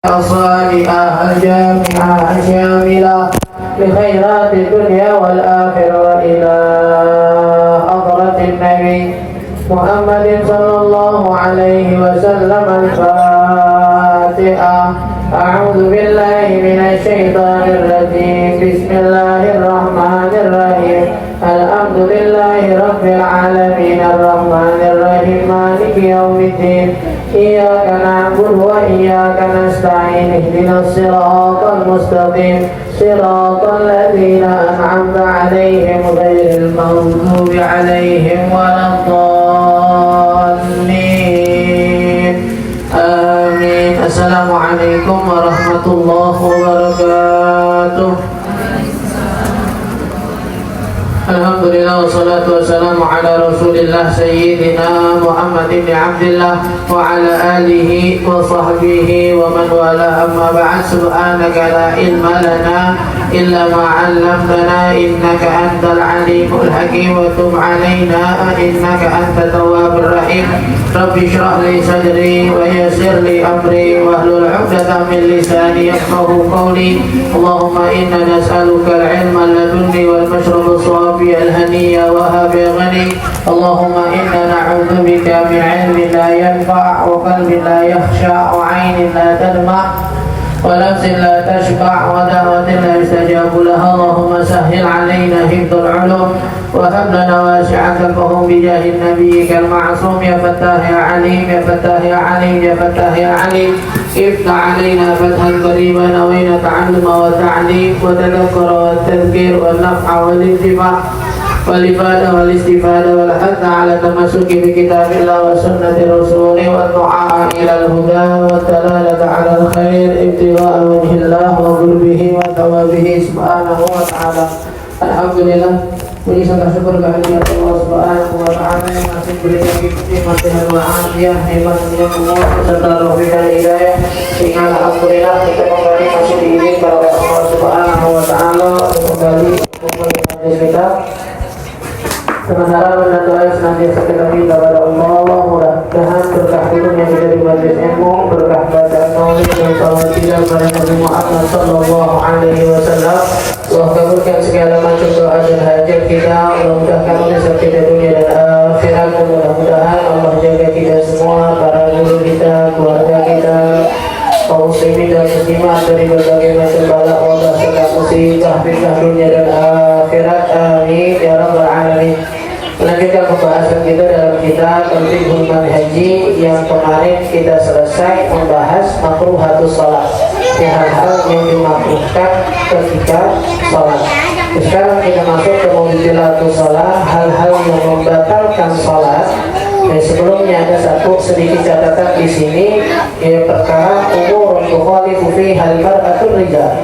الصالحة الجامعة الشاملة لخيرات الدنيا والآخرة إلى حضرة النبي محمد صلى الله عليه وسلم. الفاتحة. أعوذ بالله من الشيطان الرجيم. بسم الله الرحمن الرحيم. الحمد لله رب العالمين الرحمن الرحيم مالك يوم الدين. إياك نعبد وإياك نستعين. اهدنا الصراط المستقيم صراط الذين أنعمت عليهم غير المغضوب عليهم ولا الضالين. آمين. السلام عليكم ورحمة الله وبركاته. Alhamdulillah wassalatu wassalamu ala rasulillah sayyidina Muhammad ibn Abdillah wa ala alihi wa sahbihi wa man wala. Amma ba'd. Subhanaka la ilma lana illa ma 'allamtana innaka antal alimul hakim wa tub 'alaina innaka antat tawwabur rahim. Rabbi shrah li sadri wa yassir li amri wa hlul 'uqdatam min lisani yafqahu qawli. Allahumma inna nas'aluka al-'ilma ladunni wal mashraba safi الهنية وهب غني. اللهم إنا نعوذ بك من علم لا ينفع وقلب لا يخشع وعين لا تدمع ونفس لا تشبع ودعوة لا يستجاب لها. اللهم سهل علينا حفظ العلوم وهب لنا واسعة الفهم بجاه النبي المعصوم. يا فتاح يا عليم يا فتاح يا عليم يا فتاح يا عليم. افتح علينا فتحا قريبا نوينا تعلم والتعليم والتذكر والتذكير والنفع والانتفاع والإفادة والاستفادة والحث على التمسك بكتاب الله وسنة رسوله والدعاء إلى الهدى والدلالة على الخير ابتغاء وجه الله وقربه وثوابه سبحانه وتعالى. Alhamdulillah, puji serta syukur kehadirat Allah Subhanahu wa taala yang masih berikan nikmat sehat wa afiat, nikmatnya Allah serta taufik dan hidayah. Sehingga alhamdulillah kita kembali masih diizinkan oleh Allah Subhanahu wa taala untuk kembali memulai kita. Sementara dan doa senantiasa kita minta kepada Allah, mudah-mudahan berkah dunia dari majlis ilmu, berkah bacaan maulid dan salawatullah kepada Nabi Muhammad sallallahu alaihi wasallam. Allah kabulkan segala macam doa dan hajat kita. Allah mudahkan urusan kita dunia dan akhirat. Mudah-mudahan Allah jaga kita semua, para guru kita, keluarga kita, kaum muslimin dan muslimat dari berbagai macam bala, wabah serta musibah, fitnah dunia dan akhirat. Amin ya rabbal alamin. Melanjutkan pembahasan kita dalam kitab Fiqhul Manhaji yang kemarin kita selesai membahas makruhatus shalah, hal-hal yang dimakruhkan ketika sholat. Sekarang kita masuk ke mubtilatus shalah, hal-hal yang membatalkan sholat. Dan sebelumnya ada satu sedikit catatan di sini, perkara umur tukhalifu fi hal mar'atul rijal.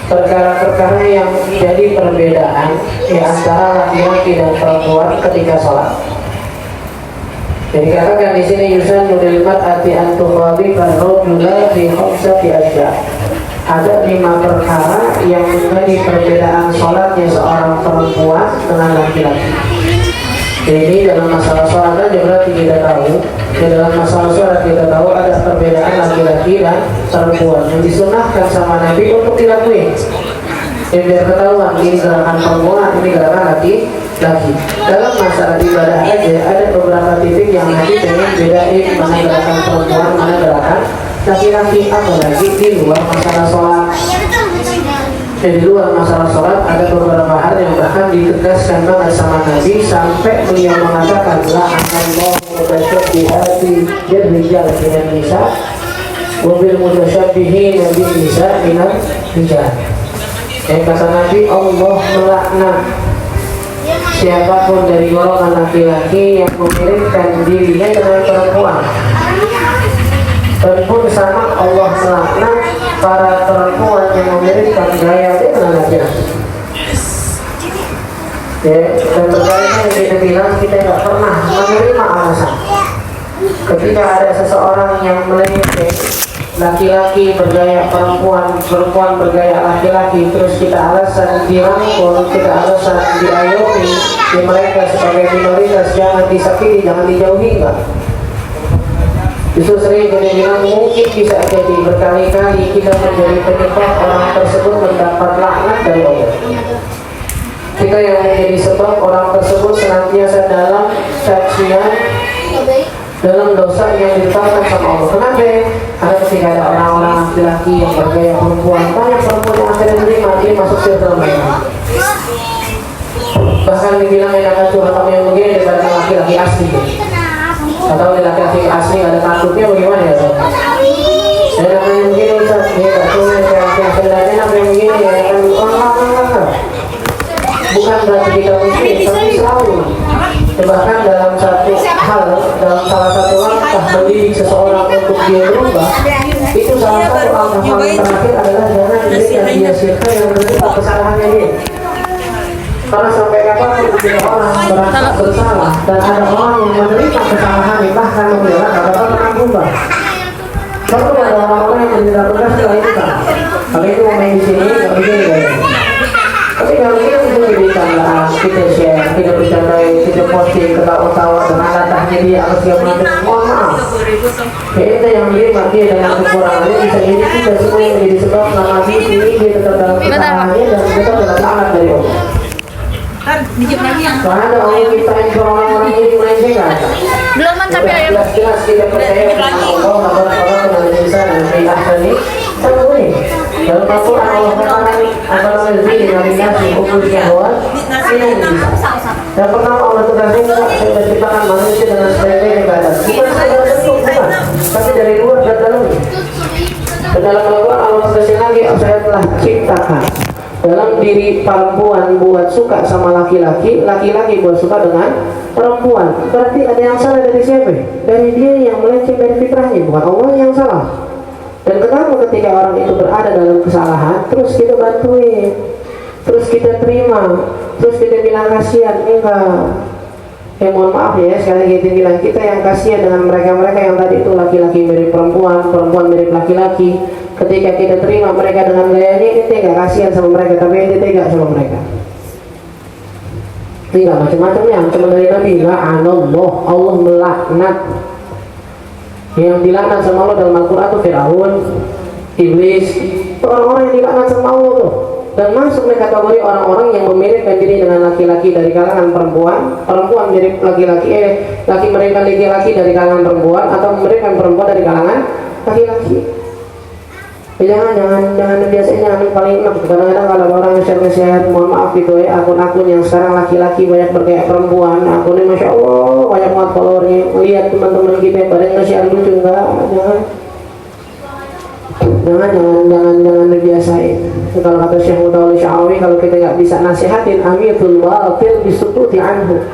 Perkara-perkara yang jadi perbedaan di antara laki-laki dan perempuan ketika sholat. Jadi katakan di sini yusannu lil mar'ati an tukhalifa ar-rajula fi khamsati asya'. Ada 5 perkara yang menjadi perbedaan sholatnya seorang perempuan dengan laki-laki. Jadi dalam masalah sholat saja berarti kita tahu, dalam masalah sholat kita tahu ada perbedaan laki-laki dan perempuan yang disunahkan sama Nabi untuk dilakuin. Yang biar ketahuan ini gerakan perempuan, ini gerakan laki-laki. Dalam masalah ibadah aja ada beberapa titik yang Nabi pengen bedain mana gerakan perempuan, mana gerakan laki-laki, apalagi di luar masalah sholat. Di luar masalah sholat ada beberapa hal yang bahkan ditegaskan banget sama Nabi sampai beliau mengatakan la'anallahu mutasyabbihatin birrijal minan nisa wa bil mutasyabbihin bin nisa minal rijal. Yang kata Nabi, Allah melaknat siapapun dari golongan laki-laki yang memiripkan dirinya dengan perempuan. Dan pun sama Allah melaknat para perempuan yang memiripkan gaya dengan laki-laki. Dan berkaitan yang kita bilang, kita tidak pernah menerima alasan ketika ada seseorang yang melenyapkan laki-laki bergaya perempuan, perempuan bergaya laki-laki, terus kita alasan dirangkul, kita alasan diayomi, mereka sebagai minoritas jangan disakiti, jangan dijauhi, enggak. Justru sering kita bilang mungkin bisa jadi berkali-kali kita menjadi penyebab orang tersebut mendapat laknat dari Allah. Kita yang menjadi sebab orang tersebut senantiasa dalam cacian, dalam dosa yang ditetapkan sama Allah. Kenapa? Karena ketika ada orang-orang laki-laki yang bergaya perempuan, banyak perempuan yang akan menerima dia masuk circle mereka. Bahkan dibilang yang akan curhat sama yang begini daripada laki-laki asli. Atau laki-laki asli ada takutnya bagaimana ya? Saya nak yang begini Ustaz, dia tak cuma yang nak yang begini ya kan bukan berarti kita mungkin, tapi selalu. Bahkan dalam satu hal, dalam salah satu langkah mendidik seseorang untuk dia berubah, itu salah satu langkah paling terakhir adalah jangan diberikan dia sirka yang menerima kesalahannya dia. Karena sampai kapan bila orang merasa bersalah dan ada orang yang menerima kesalahan bahkan membela, tak dapat pernah berubah. Kalau ada orang-orang yang tidak berubah setelah itu kan, kalau itu main di sini, kalau begini kayaknya. Tapi kalau kita bisa bercanda, kita share, kita bercandai, kita posting, ketawa-tawa dengan latahnya dia harus siap mengambil, mohon maaf. Kita yang menerima dia dengan kekurangannya bisa jadi kita semua yang menjadi sebab nama dia ini dia tetap dalam kesalahannya dan tetap dalam laknat dari Allah. Karena ada orang yang kita yang orang-orang ini melenceng kan? Belum mencapai ya? Jelas kita percaya dengan Allah, kabar-kabar dengan Isa dan Filah tadi. Sama boleh. Dalam Al-Quran Allah katakan akan menjadi dengan nasi hukum syahwat ini bisa. Dan pertama Allah tegaskan saya menciptakan manusia dengan sebaik-baiknya keadaan. Bukan secara bentuk, bukan, tapi dari luar dan dalamnya. Dan dalam Al-Quran Allah tegaskan lagi saya telah ciptakan dalam diri perempuan buat suka sama laki-laki, laki-laki buat suka dengan perempuan. Berarti ada yang salah dari siapa? Dari dia yang melenceng dari fitrahnya, bukan Allah yang salah. Dan kenapa ketika orang itu berada dalam kesalahan, terus kita bantuin, terus kita terima, terus kita bilang kasihan? Enggak. Mohon maaf ya, sekali kita bilang kita yang kasihan dengan mereka-mereka yang tadi itu laki-laki mirip perempuan, perempuan mirip laki-laki. Ketika kita terima mereka dengan gayanya, kita enggak kasihan sama mereka, tapi kita tega sama mereka. Tidak macam-macamnya, cuma dari Nabi, la'anallah, Allah melaknat. Yang dilaknat sama Allah dalam Al-Quran itu Fir'aun, Iblis, itu orang-orang yang dilaknat sama Allah tuh. Dan masuk ke kategori orang-orang yang memiripkan diri dengan laki-laki dari kalangan perempuan, perempuan mirip laki-laki, laki memiripkan laki-laki dari kalangan perempuan, atau memiripkan perempuan dari kalangan laki-laki. Jangan biasanya jangan paling enak. Kadang-kadang kalau orang share-share, mohon maaf gitu ya, akun-akun yang sekarang laki-laki banyak berkayak perempuan, akunnya Masya Allah banyak banget followernya. Lihat teman-teman kita yang pada nge-share lucu, enggak, jangan dibiasain. Kalau kata Syekh Mutawalli Sya'awi, kalau kita nggak bisa nasihatin amitul batil bisututi anhu.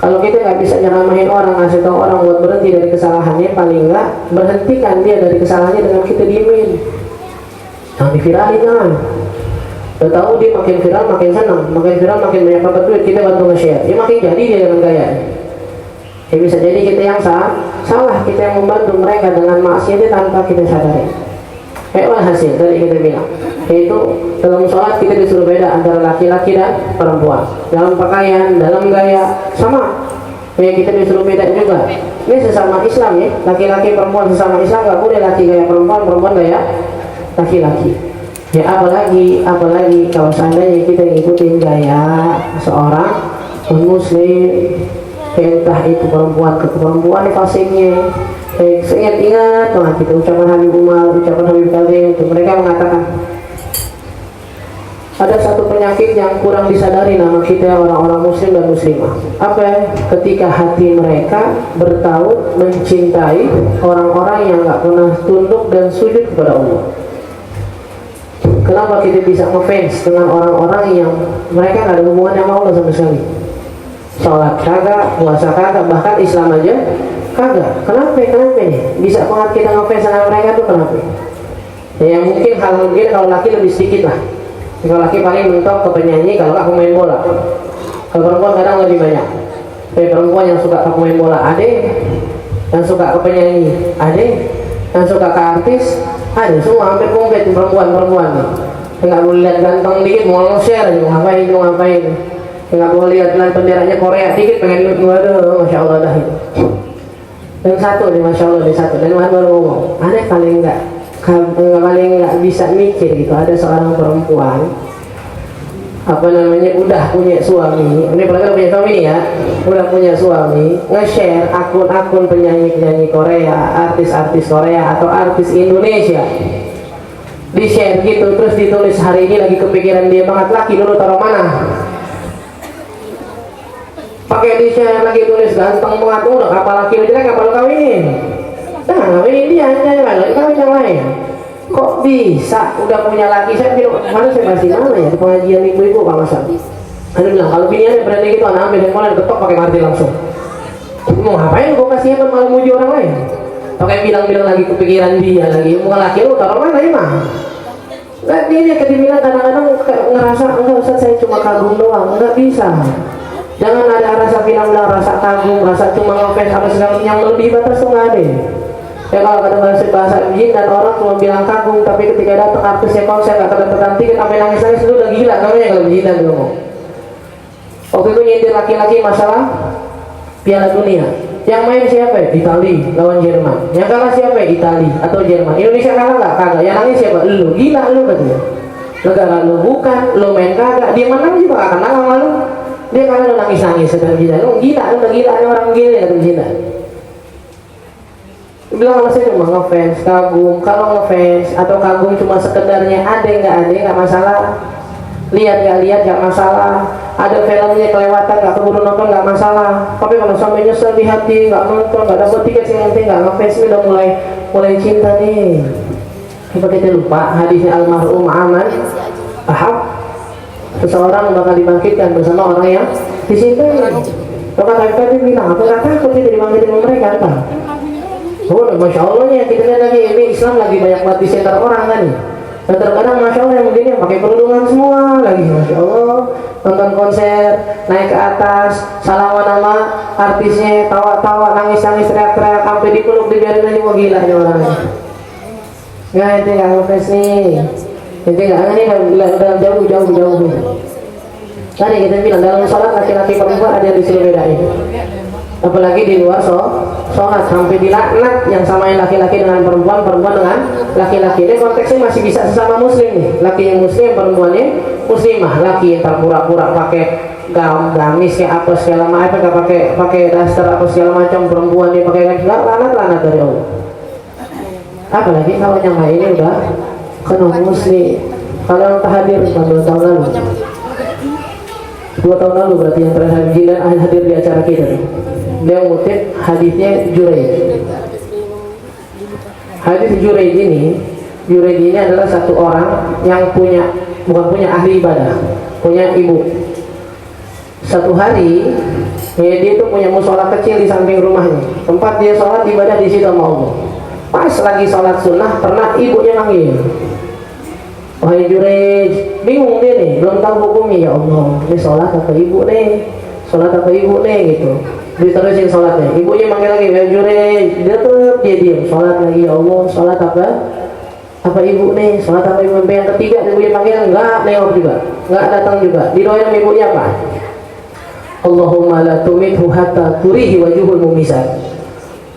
Kalau kita nggak bisa nyeramahin orang, ngasih tahu orang buat berhenti dari kesalahannya, paling nggak berhentikan dia dari kesalahannya dengan kita diemin. Jangan diviralin, jangan. Udah tahu dia makin viral makin senang, makin viral makin banyak dapat duit, kita bantu nge-share. Dia makin jadi dia dengan gaya. Ya bisa jadi kita yang salah, kita yang membantu mereka dengan maksiatnya tanpa kita sadari. Hasil tadi kita bilang, yaitu dalam sholat kita disuruh beda antara laki-laki dan perempuan. Dalam pakaian, dalam gaya sama. Kita disuruh beda juga. Ini sesama Islam ya, laki-laki perempuan sesama Islam, nggak boleh laki gaya perempuan, perempuan gaya laki-laki. Ya apalagi kalau seandainya kita ngikutin gaya seorang muslim, entah itu perempuan ke perempuan fasiknya. Ingat banget kita ucapan Habib Umar, ucapan Habib Kadir itu mereka mengatakan ada satu penyakit yang kurang disadari nama kita orang-orang muslim dan muslimah. Apa? Ketika hati mereka bertaut mencintai orang-orang yang nggak pernah tunduk dan sujud kepada Allah. Kenapa kita bisa ngefans dengan orang-orang yang mereka nggak ada hubungan sama Allah sama sekali? Sholat kagak, puasa kagak, bahkan Islam aja kagak. Kenapa nih? Bisa banget kita ngefans sama mereka tuh kenapa? Ya mungkin mungkin kalau laki lebih sedikit lah. Kalau laki paling mentok ke penyanyi, kalau nggak pemain bola. Kalau perempuan kadang lebih banyak. Perempuan yang suka ke pemain bola ada, yang suka ke penyanyi ada, yang suka ke artis ada. Semua hampir komplit perempuan nih. Nggak boleh lihat ganteng dikit mau share aja, ngapain. Nggak boleh lihat dengan benderanya Korea dikit pengen waduh, Masya Allah dah itu. Dan satu nih, masya Allah nih satu. Dan baru ngomong, aneh paling nggak bisa mikir gitu. Ada seorang perempuan, apa namanya, udah punya suami. Ini pernah punya suami nih ya, udah punya suami, nge-share akun-akun penyanyi Korea, artis-artis Korea atau artis Indonesia. Di-share gitu, terus ditulis hari ini lagi kepikiran dia banget, laki dulu taruh mana? Pakai di-share lagi tulis ganteng banget, udah kapal laki lu jelek, kapal lu kawinin. Nah, kawinin dia aja, kawin yang lain. Kok bisa udah punya laki? Saya bilang, mana saya masih mana ya di pengajian ibu-ibu Pak Masa. Ada bilang, kalau biniannya berani gitu, anak ambil handphone dan ketok pakai martil langsung. Mau ngapain gue kasih handphone malah muji orang lain? Pakai bilang-bilang lagi kepikiran dia lagi, mau laki lu taruh mana emang? Nggak, dia ketika kadang-kadang ngerasa, enggak Ustaz, saya cuma kagum doang. Enggak bisa. Jangan ada rasa bilang-bilang, rasa kagum, rasa cuma ngefans apa segala yang lebih batas tuh nggak ada. Ya kalau kata bahasa jin dan orang cuma bilang kagum, tapi ketika datang artisnya konser nggak kedatangan tiket sampai nangis-nangis, itu udah gila namanya kalau jin dan ngomong. Waktu itu nyindir laki-laki masalah Piala Dunia. Yang main siapa? Itali lawan Jerman. Yang kalah siapa? Itali atau Jerman. Indonesia kalah nggak? Kagak. Yang nangis siapa? Lu. Gila lu katanya. Negara lu bukan, lu main kagak. Dia menang juga gak kenal sama lu. Dia kalau lu nangis-nangis sedang gila. Lu gila, lu udah gila, ini orang gila ya gila. Bilang sama saya cuma ngefans, kagum. Kalau ngefans atau kagum cuma sekedarnya ada nggak masalah. Lihat nggak lihat nggak masalah. Ada filmnya kelewatan nggak keburu nonton nggak masalah. Tapi kalau sampai nyesel di hati nggak nonton nggak dapet tiket, yang penting nggak ngefans, ini udah mulai cinta nih. Kita lupa hadisnya almarhum Aman Ahab, seseorang bakal dibangkitkan bersama orang yang dicintai. Maka tadi bilang, apa nggak takut kita dibangkitin sama mereka apa? Oh, masya Allah nya kita lihat lagi ini Islam lagi banyak banget di sekitar orang kan nih. Dan terkadang masya Allah yang begini pakai kerudungan semua lagi, masya Allah, nonton konser, naik ke atas, salaman nama artisnya, tawa-tawa, nangis-nangis, teriak-teriak, sampai dipeluk, dibiarin aja, mau gila nih orangnya. Nggak, itu nggak ngefans nih, itu nggak, ini udah jauh nih. Tadi kita bilang dalam sholat laki-laki perempuan ada yang disuruh bedain. Apalagi di luar sholat sampai dilaknat yang samain laki-laki dengan perempuan, perempuan dengan laki-laki. Ini konteksnya masih bisa sesama muslim nih, laki yang muslim, perempuannya muslimah. Laki yang pura-pura pakai gamis kayak apa segala macam, pakai daster apa segala macam, perempuan dia pakai lanat dari Allah. Apalagi kalau yang lain ini udah kena muslim. Kalau yang hadir 2 tahun lalu, 2 tahun lalu berarti yang terakhir dan hadir di acara kita. Dia ngutip hadisnya Juraij. Hadis Juraij ini adalah satu orang yang bukan punya ahli ibadah, punya ibu. Satu hari dia itu punya musola kecil di samping rumahnya, tempat dia sholat ibadah di situ sama Allah. Pas lagi sholat sunnah, pernah ibunya manggil, wahai Juraij. Bingung dia nih, belum tahu hukumnya. Ya Allah, ini sholat apa ibu nih gitu. Diterusin sholatnya, ibunya manggil lagi, wahai Juraij. Dia diam, sholat lagi. Ya Allah, sholat apa ibu nih, sholat apa ibu. Yang ketiga ibunya manggil, enggak nengok juga, enggak datang juga. Didoain ibunya apa? Allahumma la tumithu hatta turihi wajuhul mumisat.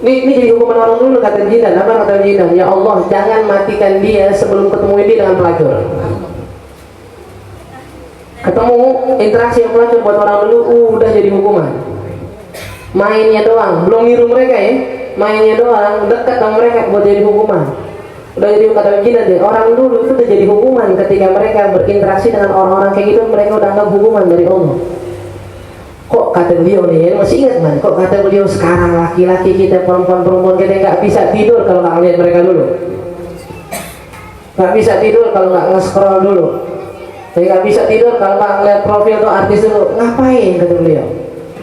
Ini jadi hukuman orang dulu, kata jinan. Apa kata jinan? Ya Allah, jangan matikan dia sebelum ketemu dia dengan pelacur. Ketemu interaksi yang pelacur buat orang dulu udah jadi hukuman. Mainnya doang, belum niru mereka ya, mainnya doang, dekat sama mereka buat jadi hukuman. Udah jadi kata jinan deh, orang dulu itu udah jadi hukuman ketika mereka berinteraksi dengan orang-orang kayak gitu, mereka udah anggap hukuman dari Allah. Kok kata beliau nih, masih ingat man? Kok kata beliau sekarang laki-laki kita, perempuan-perempuan kita nggak bisa tidur kalau nggak ngeliat mereka dulu, nggak bisa tidur kalau nggak nge-scroll dulu, nggak bisa tidur kalau nggak ngeliat profil tuh artis dulu. Ngapain kata beliau?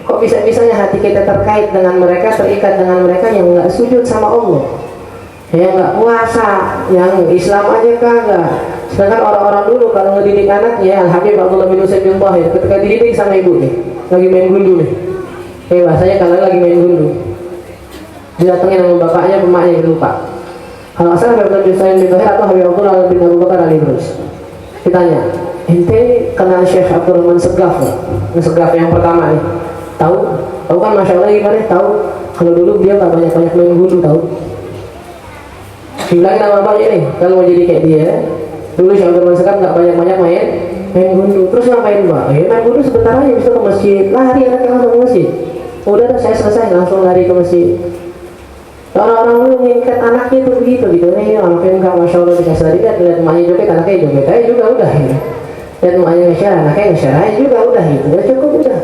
Kok bisa-bisanya hati kita terkait dengan mereka, terikat dengan mereka yang nggak sujud sama Allah, yang nggak puasa, yang Islam aja kagak. Sedangkan orang-orang dulu kalau ngedidik anaknya, Al-Habib Abdullah bin Usaid bin Tahir, ketika dididik sama ibunya, lagi main gundu nih, bahasanya kalau lagi main gundu, didatengin sama bapaknya, emaknya lupa. Kalau asal Habib Abdullah bin Usaid bin Tahir atau Habib Abdullah bin Abu Bakar Al-Idrus, ditanya, ente kenal Syekh Abdurrahman Segaf? Segaf yang pertama nih, tahu kan, masya Allah gimana? Tahu. Kalau dulu dia nggak banyak-banyak main gundu tahu. Bilangin nama bapaknya nih, kalau mau jadi kayak dia. Dulu Syekh Abdul Sekam nggak banyak-banyak main gundu. Terus ngapain Mbak? Main gundu sebentar aja bisa ke masjid. Lari anaknya langsung ke masjid. Udah dah saya selesai langsung lari ke masjid. Orang-orang dulu mengingat anaknya itu begitu gitu. Nih anaknya enggak, masya Allah dikasih lari, lihat emaknya joget, anaknya joget aja juga udah gitu. Lihat emaknya nge-share, anaknya nge-share aja juga udah gitu. Udah cukup udah.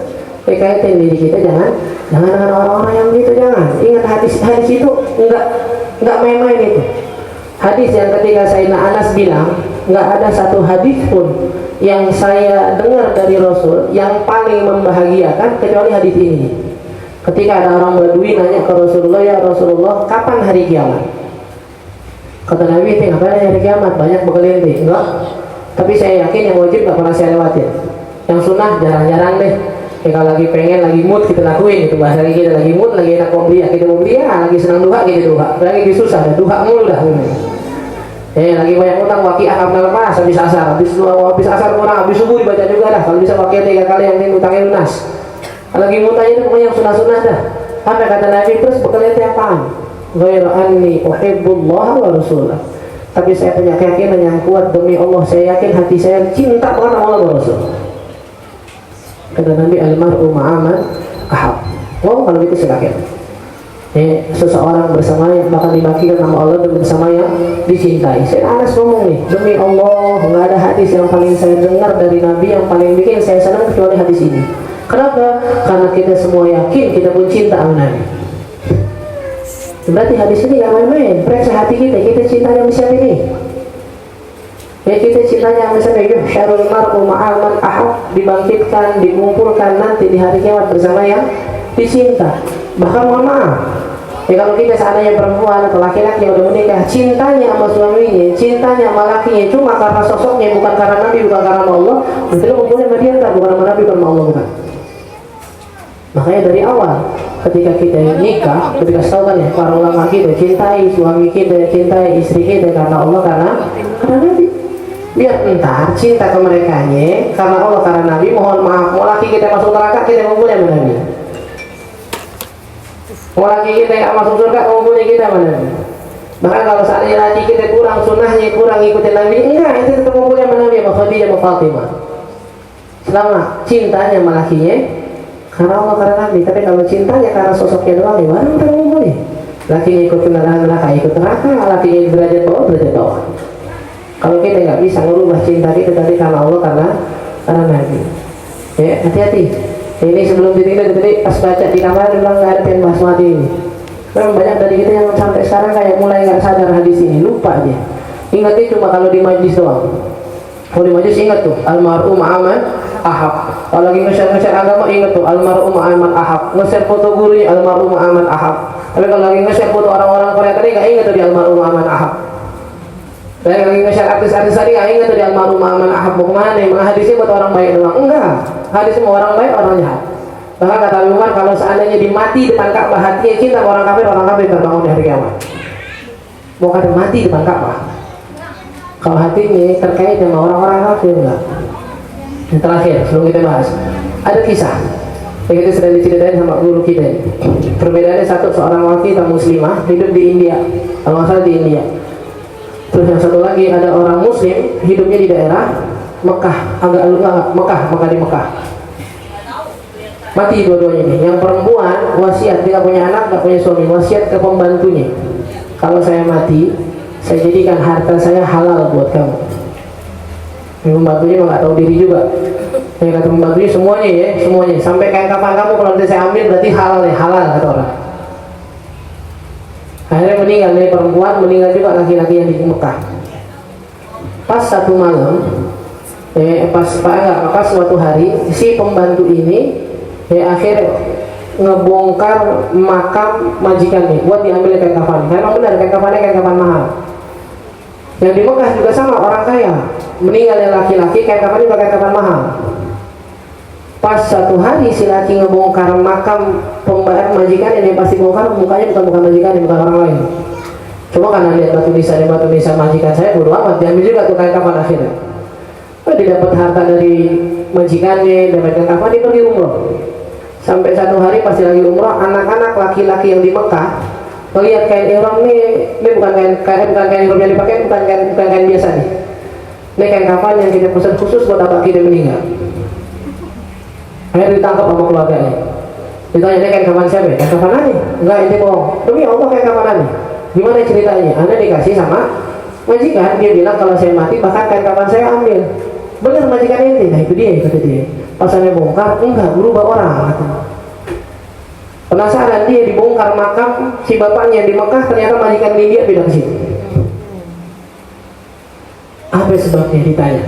Kaitin diri kita jangan dengan orang-orang yang begitu, jangan. Ingat hadis itu enggak main-main itu. Hadis yang ketika Sayyidina Anas bilang nggak ada satu hadis pun yang saya dengar dari Rasul yang paling membahagiakan kecuali hadis ini. Ketika ada orang Badui nanya ke Rasulullah, ya Rasulullah, kapan hari kiamat? Kata Nabi, ngapain hari kiamat? Banyak berkelinting. Enggak. Tapi saya yakin yang wajib nggak pernah saya lewatin. Yang sunnah jarang-jarang deh. Kalau lagi pengen, lagi mood kita lakuin itu. Bahasa kita lagi mood, lagi enak mau beli, kita mau beli, lagi senang duha kita duha. Lagi susah, duha mulu dah. Lagi banyak utang waqiah abnal mas, habis asar kurang, habis subuh dibaca juga dah. Kalau bisa waqiah 3 kali yang penting utangnya lunas. Lagi mutanya itu pokoknya yang sunnah-sunnah dah. Apa kata Nabi terus bekalnya apaan? Ghairu anni uhibbullah wa rasulah. Tapi saya punya keyakinan yang kuat demi Allah, saya yakin hati saya cinta banget sama Allah dan Rasul. Kata Nabi, almar'u ma'aman ahab. Oh kalau itu silakan. Seseorang bersama yang bahkan dimakikan nama Allah dan bersama yang dicintai. Saya Anas ngomong nih, demi Allah nggak ada hadis yang paling saya dengar dari Nabi yang paling bikin saya senang kecuali hadis ini. Kenapa? Karena kita semua yakin kita pun cinta sama Nabi. Berarti hadis ini nggak main-main. Periksa hati kita cintanya sama siapa ini? Kita cintanya sama siapa? Yuhsyarul mar'u ma'al ahab, dibangkitkan, dikumpulkan nanti di hari kiamat bersama yang dicinta. Bahkan mohon maaf, kalau kita seandainya perempuan atau laki-laki yang udah menikah, cintanya sama suaminya, cintanya sama lakinya cuma karena sosoknya, bukan karena Nabi, bukan karena Allah, betul kumpulnya sama dia kan, bukan sama Nabi, bukan sama Allah, bukan. Makanya dari awal ketika kita nikah, ketika tahu kan ya, para ulama kita cintai suami kita, cintai istri kita karena Allah, karena Nabi. Biar entar cinta ke merekanya karena Allah, karena Nabi, mohon maaf, mau laki kita masuk neraka, kita kumpulnya sama Nabi. Mau laki kita yang masuk surga, kumpulnya kita sama Nabi. Bahkan kalau seandainya laki kita kurang sunnahnya, kurang ikutin Nabi, enggak, itu tetap kumpulnya sama Nabi, sama Khadijah, sama Fatimah. Selama cintanya sama lakinya karena Allah, karena Nabi. Tapi kalau cintanya karena sosoknya doang, ya mana kita ngumpulnya? Lakinya ikut neraka, ikut neraka, lakinya derajat bawah. Kalau kita nggak bisa merubah cinta kita tadi karena Allah, karena Nabi. Ya, hati-hati. Ini sebelum ditinggal tadi pas baca di kamar bilang nggak ada yang bahas mati ini. Memang banyak dari kita yang sampai sekarang kayak mulai nggak sadar hadis ini, lupa aja. Ingatnya cuma kalau di majlis doang. Kalau di majlis ingat tuh, almarhum ma'aman ahab. Kalau lagi nge-share agama ingat tuh, almarhum ma'aman ahab. Nge-share foto gurunya almarhum ma'aman ahab. Tapi kalau lagi nge-share foto orang-orang Korea tadi nggak ingat tuh di almarhum ma'aman ahab. Saya lagi nge-share artis-artis tadi nggak ingat tuh di almarhum ma'aman ahab. Mau kemana nih? Mana hadisnya buat orang baik doang? Enggak. Hadis semua orang baik, orang jahat. Bahkan kata Umar, kalau seandainya dimati depan Ka'bah, hatinya cinta orang kafir terbangun di hari kiamat. Mau kata mati depan Ka'bah, kalau hatinya terkait sama orang-orang kafir, enggak. Yang terakhir, sebelum kita bahas, ada kisah yang kita sedang diceritain sama guru kita. Perbedaannya satu, seorang wanita muslimah hidup di India, kalau nggak salah di India. Terus yang satu lagi ada orang muslim hidupnya di daerah Mekah, Mekah di Mekah. Mati dua-duanya ini. Yang perempuan wasiat, dia punya anak, nggak punya suami, wasiat ke pembantunya. Kalau saya mati, saya jadikan harta saya halal buat kamu. Yang pembantunya nggak tahu diri juga. Yang kata pembantunya semuanya ya, semuanya. Sampai kain kapan kamu kalau nanti saya ambil berarti halal ya, halal kata orang. Akhirnya meninggal nih perempuan, meninggal juga laki-laki yang di Mekah. Pas satu malam, pas suatu hari si pembantu ini akhir ngebongkar makam majikannya buat diambil kain kafan. Memang benar kain kafannya kain kafan mahal. Yang di Mekah juga sama, orang kaya meninggalnya laki-laki, kain kafannya pakai kain kafan mahal. Pas satu hari si laki ngebongkar makam pembayar majikan, yang pasti bongkar mukanya bukan majikan, bukan orang lain. Cuma karena lihat batu nisan majikan saya, bodo amat, diambil juga tuh kain kafan akhirnya. Dia dapat harta dari majikannya, dapat kain kafan, dia pergi umroh. Sampai satu hari pasti lagi umrah, anak-anak laki-laki yang di Mekah melihat kain ihram ini bukan kain ihram yang dipakai, bukan kain biasa nih. Ini kain kafan yang kita pesan khusus buat abah kita meninggal. Akhirnya ditangkap sama keluarganya. Ditanya, ini kain kafan siapa? Kain kafan ani? Enggak, ini bohong. Demi Allah kain kafan ani. Gimana ceritanya? Anda dikasih sama majikan, dia bilang kalau saya mati bahkan kain kafan saya ambil. Benar majikan ente? Nah itu dia, kata dia. Pas saya bongkar, enggak, berubah orang. Katanya. Penasaran dia dibongkar makam si bapaknya di Mekah, ternyata majikan di India pindah ke situ. Apa sebabnya ditanya?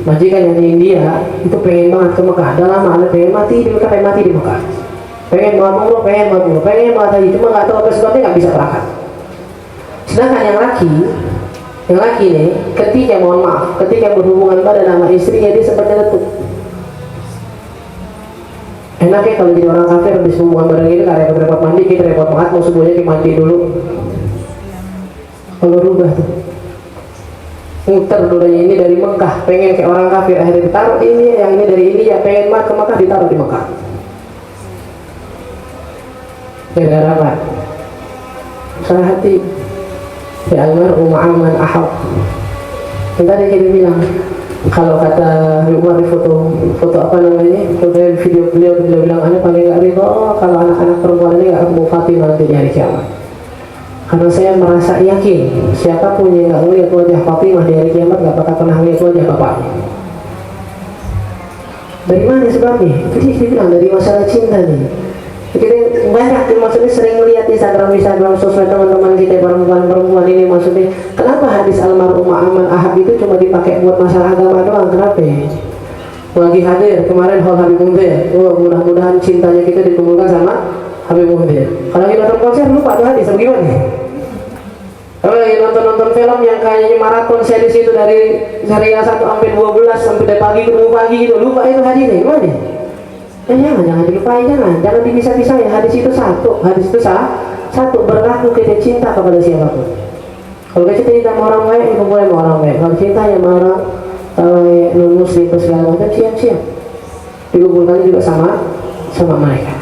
Majikan yang di India itu pengen banget ke Mekah, udah lama ada pengen mati di Mekah, pengen mati di Mekah, pengen banget pengen banget aja, cuma nggak tahu apa sebabnya nggak bisa berangkat. Sedangkan yang laki nih, ketika berhubungan badan sama istrinya dia sempat nyeletuk. Enaknya kalau jadi orang kafir habis hubungan badan ini nggak repot-repot mandi, kita repot banget mau subuhnya dimandi dulu. Kalau rubah tuh muter dulunya, ini dari Mekah pengen kayak orang kafir, akhirnya ditaruh ini, yang ini dari ini ya pengen ke Mekah, ditaruh di Mekah. Gara-gara apa? Salah hati. Ya almarhum ma'aman ahab. Yang tadi kita bilang, kalau kata Umar di foto apa namanya, foto video beliau bilang, anda paling gak ridho kalau anak-anak perempuan ini gak ketemu Fatimah nanti di hari kiamat. Karena saya merasa yakin siapapun yang gak melihat wajah Fatimah di hari kiamat gak bakal pernah melihat wajah bapaknya. Dari mana sebabnya? Itu dia bilang dari masalah cinta nih. Kita banyak maksudnya sering melihat Instagram sosmed teman-teman kita perempuan ini, maksudnya kenapa hadis almarhum Aman Ahab itu cuma dipakai buat masalah agama doang? Kenapa? Lagi hadir kemarin Hall Habib Munzir. Mudah-mudahan cintanya kita dikumpulkan sama Habib Munzir. Kalau kita nonton konser lupa tuh hadis, bagaimana? Kalau lagi nonton film yang kayaknya maraton series itu dari hari 1 sampai 12 sampai dari pagi ketemu pagi gitu, lupa itu hadisnya gimana? Jangan dilupain, jangan dipisah-pisah ya. Hadis itu satu, berlaku kita cinta kepada siapapun. Kalau kita cinta sama orang baik, itu boleh sama orang baik. Kalau cinta sama orang non muslim segala macam, siap-siap dikumpulkan juga sama mereka.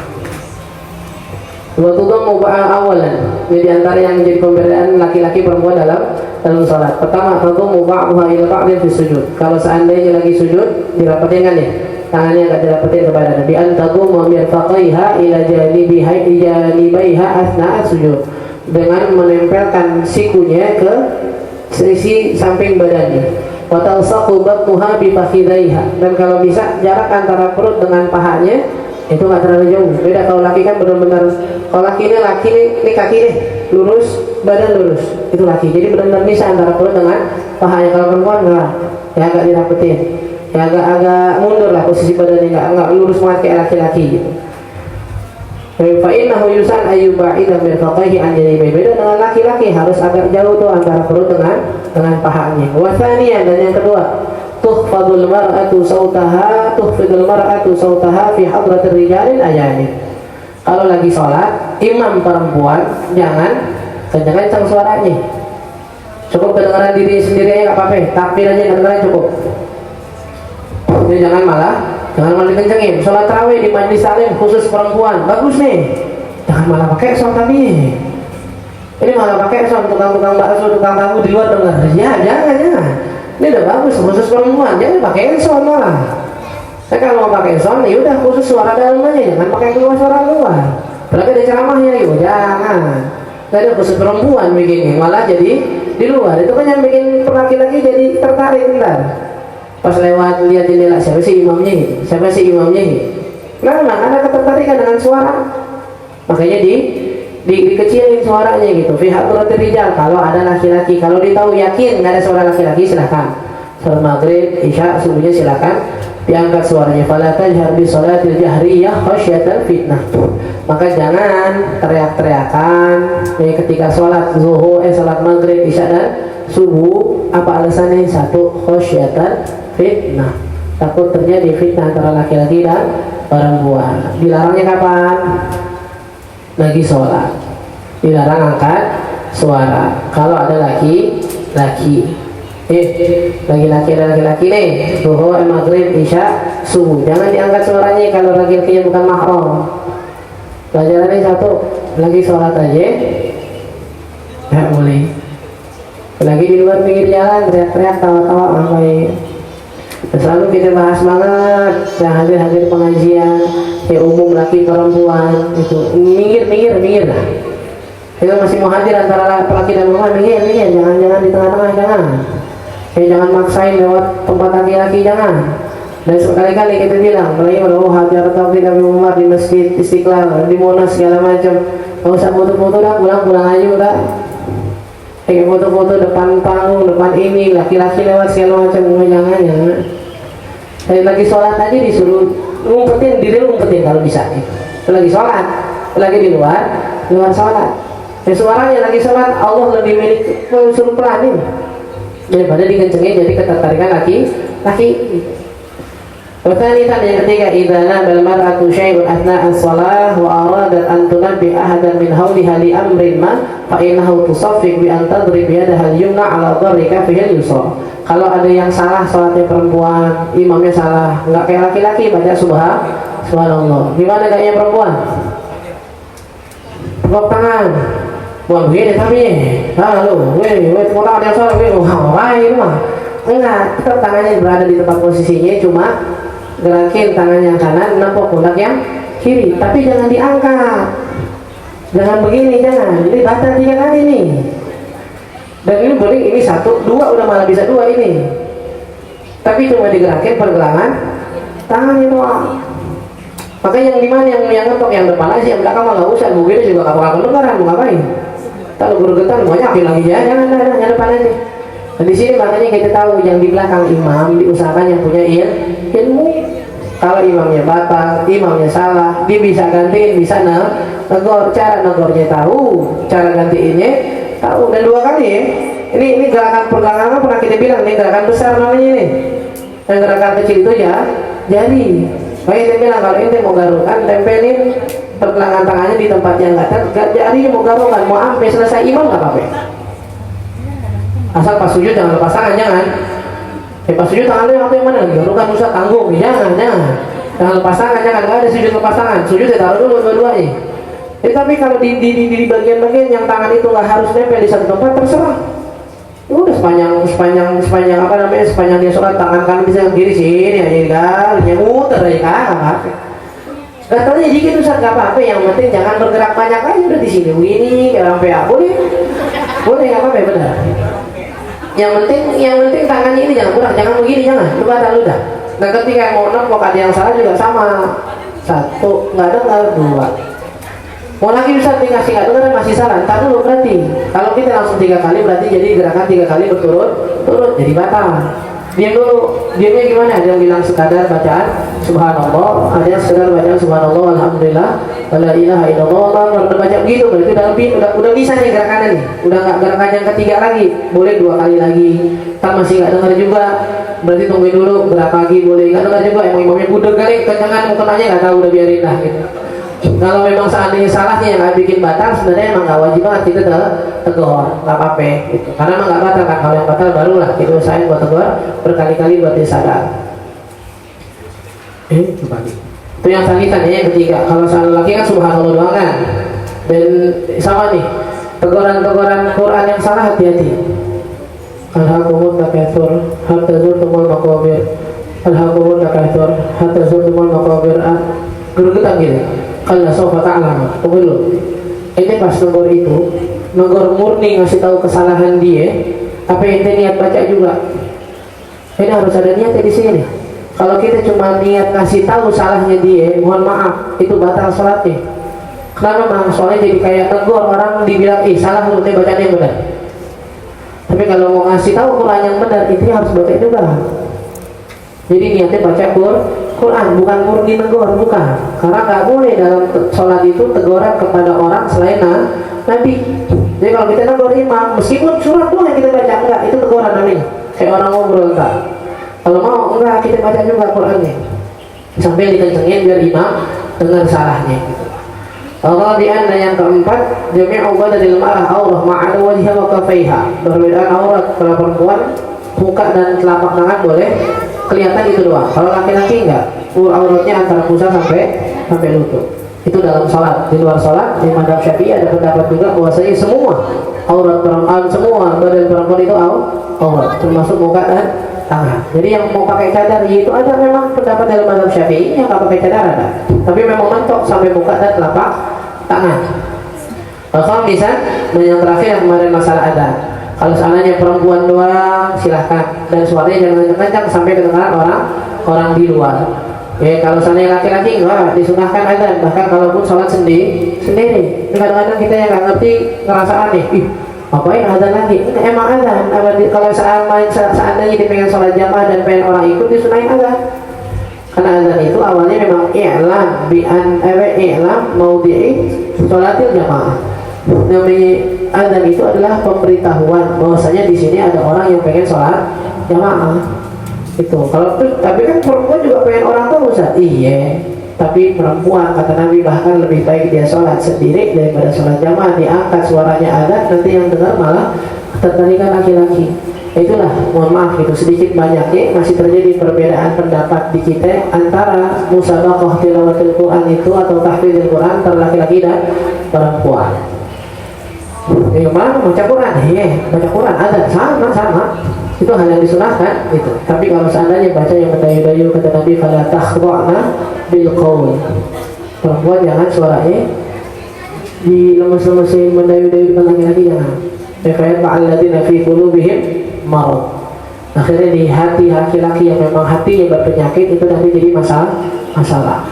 Waktu itu mau awalan, jadi antara yang menjadi pembedaan laki-laki perempuan dalam sholat. Pertama, tentu mau ba'dha fi sujud. Kalau seandainya lagi sujud, dirapatin kan ya, tangannya agak dirapatin kepada Nabi. Antagu mirfaqaiha ila janibaiha asna'a sujud, dengan menempelkan sikunya ke sisi samping badannya. Wa talsaqu batnuha bi fakhidaiha, dan kalau bisa jarak antara perut dengan pahanya itu nggak terlalu jauh. Beda kalau laki kan benar-benar, kalau laki ini kaki nih lurus, badan lurus, itu laki. Jadi benar-benar bisa antara perut dengan pahanya. Kalau perempuan nggak, ya agak dirapetin, ya agak mundur lah posisi badannya, nggak lurus banget kayak laki-laki gitu. Fa innahu yusan ayyuba'ida min faqaihi an janibi. Beda dengan laki-laki, harus agak jauh tuh antara perut dengan pahanya. Wa tsaniyan, dan yang kedua, tuhfadul mar'atu sautaha fi hadratir rijalil ajanib. Kalau lagi sholat, imam perempuan jangan kencang-kencang suaranya. Cukup kedengaran diri sendiri aja nggak apa-apa, takbir aja kedengaran cukup. Jadi jangan malah dikencengin. Sholat tarawih di majlis taklim khusus perempuan bagus nih, jangan malah pakai sound tadi. Ini malah pakai sound tukang bakso, tukang tahu di luar dengar. Ya jangan. Ini udah bagus khusus perempuan, jangan pakai sound malah. Saya kalau mau pakai sound, ya udah khusus suara dalam aja, jangan pakai keluar suara luar. Berarti ada ceramahnya, yuk jangan. Nggak ada khusus perempuan begini, malah jadi di luar. Itu kan yang bikin laki-laki jadi tertarik ntar. Pas lewat lihat jendela, siapa sih imamnya ini? Memang ada ketertarikan dengan suara, makanya dikecilin suaranya gitu. Fi hadratir rijal, kalau ada laki-laki, kalau ditahu yakin nggak ada suara laki-laki, silakan. Salat maghrib, isya, subuhnya silakan diangkat suaranya. Fala tajhar bi sholatil jahriyah khasyatan fitnah. Maka jangan teriak-teriakan ketika sholat zuhur, sholat maghrib, isya dan subuh. Apa alasannya? Satu, khasyatan fitnah, takut terjadi fitnah antara laki-laki dan perempuan. Dilarangnya kapan? Lagi sholat, dilarang angkat suara. Kalau ada laki-laki, Laki-laki ada laki-laki nih, zuhur, maghrib, isya, subuh. Jangan diangkat suaranya kalau laki-lakinya bukan mahram. Pelajarannya satu, lagi sholat aja, nggak boleh. Lagi di luar pinggir jalan teriak-teriak, tawa-tawa, ngapain? Selalu kita bahas banget yang hadir-hadir pengajian, ya umum laki perempuan itu minggir lah. Kita masih mau hadir antara laki dan perempuan, minggir, jangan di tengah-tengah, jangan. Jangan maksain lewat tempat laki-laki, jangan. Dan sekali-kali kita bilang, apalagi kalau hajar Taufik Nabi Umar di Masjid Istiqlal, di Monas segala macam, nggak usah foto-foto dah, pulang aja udah. Kayak foto-foto depan panggung, depan ini, laki-laki lewat segala macam, jangan. Saya lagi sholat aja disuruh ngumpetin, diri ngumpetin kalau bisa. Lagi sholat, lagi di luar sholat. Suaranya lagi sholat, Allah lebih milik suruh pelanin daripada dikencengin jadi ketertarikan laki. Pertanyaan yang ketiga, idana bal mar'atu syai'un athna'a as-shalah wa aradat an tunabbi ahadan min hawliha li amrin ma fa innahu tusaffiq bi an tadrib yadaha al-yumna 'ala dharri kaffiha al-yusra. Kalau ada yang salah sholatnya perempuan, imamnya salah, enggak kayak laki-laki baca subhanallah. Gimana gayanya perempuan? Tepuk tangan. Bukan begini tapi lalu tepuk tangan yang salah, ngapain itu mah? Enggak, tetap tangannya berada di tempat posisinya, cuma gerakin tangan yang kanan menepuk pundak yang kiri, tapi jangan diangkat, jangan begini, jangan. Jadi batal 3 kali nih. Dan ini boleh, ini 1, 2 udah malah bisa 2 ini. Tapi cuma digerakin pergelangan tangannya doang. Makanya yang dimana yang ngetok yang depan aja, yang belakang mah nggak usah. Begini juga kapal kedengaran, mau ngapain? Kalau gergetan mau yakin lagi ya, jangan yang depan aja. Nah, di sini makanya kita tahu yang di belakang imam diusahakan yang punya ilmu. Kalau imamnya batal, imamnya salah, dia bisa gantiin, bisa negor. Cara negornya tahu, cara gantiinnya tahu. Dan 2 kali ya. Ini gerakan pergelangan pernah kita bilang, ini gerakan besar namanya ini. Yang gerakan kecil itu ya jadi. Makanya kita bilang kalau ente mau garukan, tempelin pergelangan tangannya di tempat yang nggak jadi, mau garukan, mau sampai selesai imam nggak apa-apa. Asal pas sujud jangan lepas tangan, jangan. Pas sujud tangan lu yang mana? Garukan Ustaz, tanggung, jangan. Jangan lepas tangan, jangan. Nggak ada sujud lepas tangan. Sujud ya taruh dulu dua-duanya. Tapi kalau di bagian-bagian yang tangan itu nggak harus nempel di satu tempat, terserah. Udah sepanjang apa namanya, sepanjang dia sholat tangan kanan bisa yang kiri sini aja kan, muter aja kan, apa? Gatalnya dikit Ustaz, nggak apa-apa. Yang penting jangan bergerak banyak aja, udah di sini begini, sampai boleh nggak apa-apa, benar. Yang penting tangannya ini jangan kurang, jangan begini, jangan. Lu batal udah. Nah ketika mau nempok ada yang salah juga sama. 1 nggak dengar, 2. Mau lagi bisa dikasih nggak dengar masih salah. Entar dulu berarti. Kalau kita langsung 3 kali berarti jadi gerakan 3 kali berturut-turut jadi batal. Diam dulu. Diamnya gimana? Ada yang bilang sekadar bacaan subhanallah, ada yang sekadar bacaan subhanallah, alhamdulillah, la ilaha illallah. Udah baca begitu berarti udah bisa nih gerakannya nih. Udah nggak gerakan yang ketiga lagi. Boleh 2 kali lagi. Kan masih nggak dengar juga. Berarti tungguin dulu berapa lagi, boleh nggak dengar juga. Emang imamnya budek kali, kencangan mau kenanya nggak tahu, udah biarin lah gitu. Kalau memang seandainya salahnya yang nggak bikin batal, sebenarnya emang nggak wajib banget kita tegur, nggak apa-apa gitu. Karena emang nggak batal kan. Kalau yang batal barulah kita usahain buat tegur berkali-kali buat dia sadar. Itu yang salisan ya, yang ketiga. Kalau salah laki kan subhanallah doang kan. Dan sama nih, teguran Quran yang salah hati-hati. Alhaqumut takatsur hatta zurtumul maqabir. Alhaqumut takatsur hatta zurtumul maqabir. Gergetan gitu. Kalau sofa ta'lam, tunggu dulu. Ini pas negor itu, negor murni ngasih tahu kesalahan dia. Apa ente niat baca juga? Ini harus ada niatnya di sini. Kalau kita cuma niat ngasih tahu salahnya dia, mohon maaf, itu batal sholatnya. Karena memang soalnya jadi kayak negor, orang dibilang salah lu bacaan yang benar. Tapi kalau mau ngasih tahu Quran yang benar, itu harus baca juga. Jadi niatnya baca Quran, bukan murni negor, bukan. Karena nggak boleh dalam sholat itu teguran kepada orang selain Nabi. Jadi kalau kita negor imam, meskipun surat doang yang kita baca, enggak, itu teguran namanya. Kayak orang ngobrol enggak. Kalau mau enggak, kita baca juga Qurannya. Sampai dikencengin biar imam dengar salahnya. Allah di anda yang keempat, jami'u badalil mar'ah aurah ma'ada wajha wa kafaiha. Perbedaan aurat pada perempuan muka dan telapak tangan boleh kelihatan itu doang. Kalau laki-laki enggak, auratnya antara pusar sampai lutut. Itu dalam sholat. Di luar sholat, di madhab Syafi'i ada pendapat juga bahwasanya semua aurat perempuan, semua badan perempuan itu aurat, termasuk muka dan tangan. Jadi yang mau pakai cadar itu ada memang pendapat dalam madhab Syafi'i, yang nggak pakai cadar ada. Tapi memang mentok sampai muka dan telapak tangan. Kalau misal, yang terakhir yang kemarin masalah ada. Kalau seandainya perempuan doang, silahkan. Dan suaranya jangan kencang sampai kedengaran orang di luar. Ya, kalau seandainya laki-laki enggak disunahkan adzan, bahkan kalaupun sholat sendiri. Kadang-kadang kita yang nggak ngerti ngerasa aneh, ngapain adzan lagi? Ini emang adzan. Kalau seandainya dia pengen sholat jamaah dan pengen orang ikut, disunahin adzan. Karena adzan itu awalnya memang i'lam maudhi'i sholatil jamaah. Namanya adzan itu adalah pemberitahuan bahwasanya di sini ada orang yang pengen sholat jamaah. Itu kalau tapi kan perempuan juga pengen orang tahu, Ustaz. Iya, tapi perempuan kata Nabi bahkan lebih baik dia sholat sendiri daripada sholat jamaah. Diangkat suaranya adzan, nanti yang dengar malah tertarikan laki-laki. Itulah, mohon maaf itu sedikit banyaknya masih terjadi perbedaan pendapat di kita antara musabaqah tilawatul Quran itu atau tahfidzul Quran antara laki-laki dan perempuan. Memang baca Quran, baca Quran adzan sama. Itu hal yang disunahkan gitu. Tapi kalau seandainya baca yang mendayu-dayu, kata Nabi fala takhda'na bil qaul. Perempuan jangan suaranya dilemes-lemesin, mendayu-dayu depan laki-laki, jangan. Fa'al ma'alladzina fi qulubihim marad. Akhirnya di hati laki-laki yang memang hatinya berpenyakit itu nanti jadi masalah.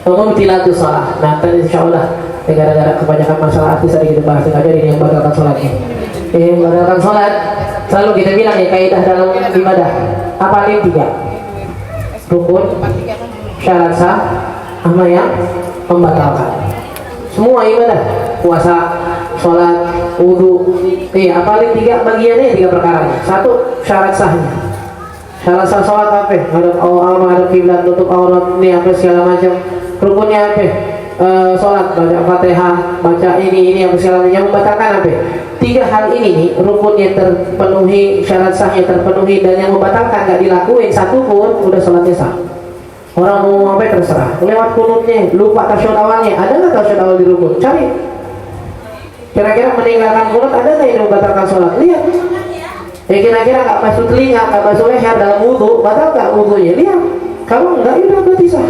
Umum tilatus salah. Nah, tadi insyaallah gara-gara kebanyakan masalah hati tadi kita bahas aja ini yang batalkan sholatnya. Yang batalkan sholat selalu kita bilang ya kaidah dalam ibadah apa ini 3 rukun, syarat sah, sama yang membatalkan semua ibadah, puasa, sholat, wudu. Apa ini 3 bagiannya, 3 perkara. 1 syarat sahnya. Syarat sah sholat apa? Ada kiblat, tutup aurat, ini apa segala macam. Rukunnya apa? Sholat, baca Fatihah, baca ini apa segala macam. Yang membatalkan apa? 3 hal ini nih, rukunnya terpenuhi, syarat sahnya terpenuhi, dan yang membatalkan nggak dilakuin satu pun, udah sholatnya sah. Orang mau apa terserah. Lewat kunutnya, lupa tasyahud awalnya, ada nggak tasyahud awal di rukun? Cari. Kira-kira meninggalkan kunut ada nggak yang membatalkan sholat? Lihat. Kira-kira nggak masuk telinga, nggak masuk leher dalam wudu, batal nggak wudunya? Lihat. Kalau nggak, udah berarti sah.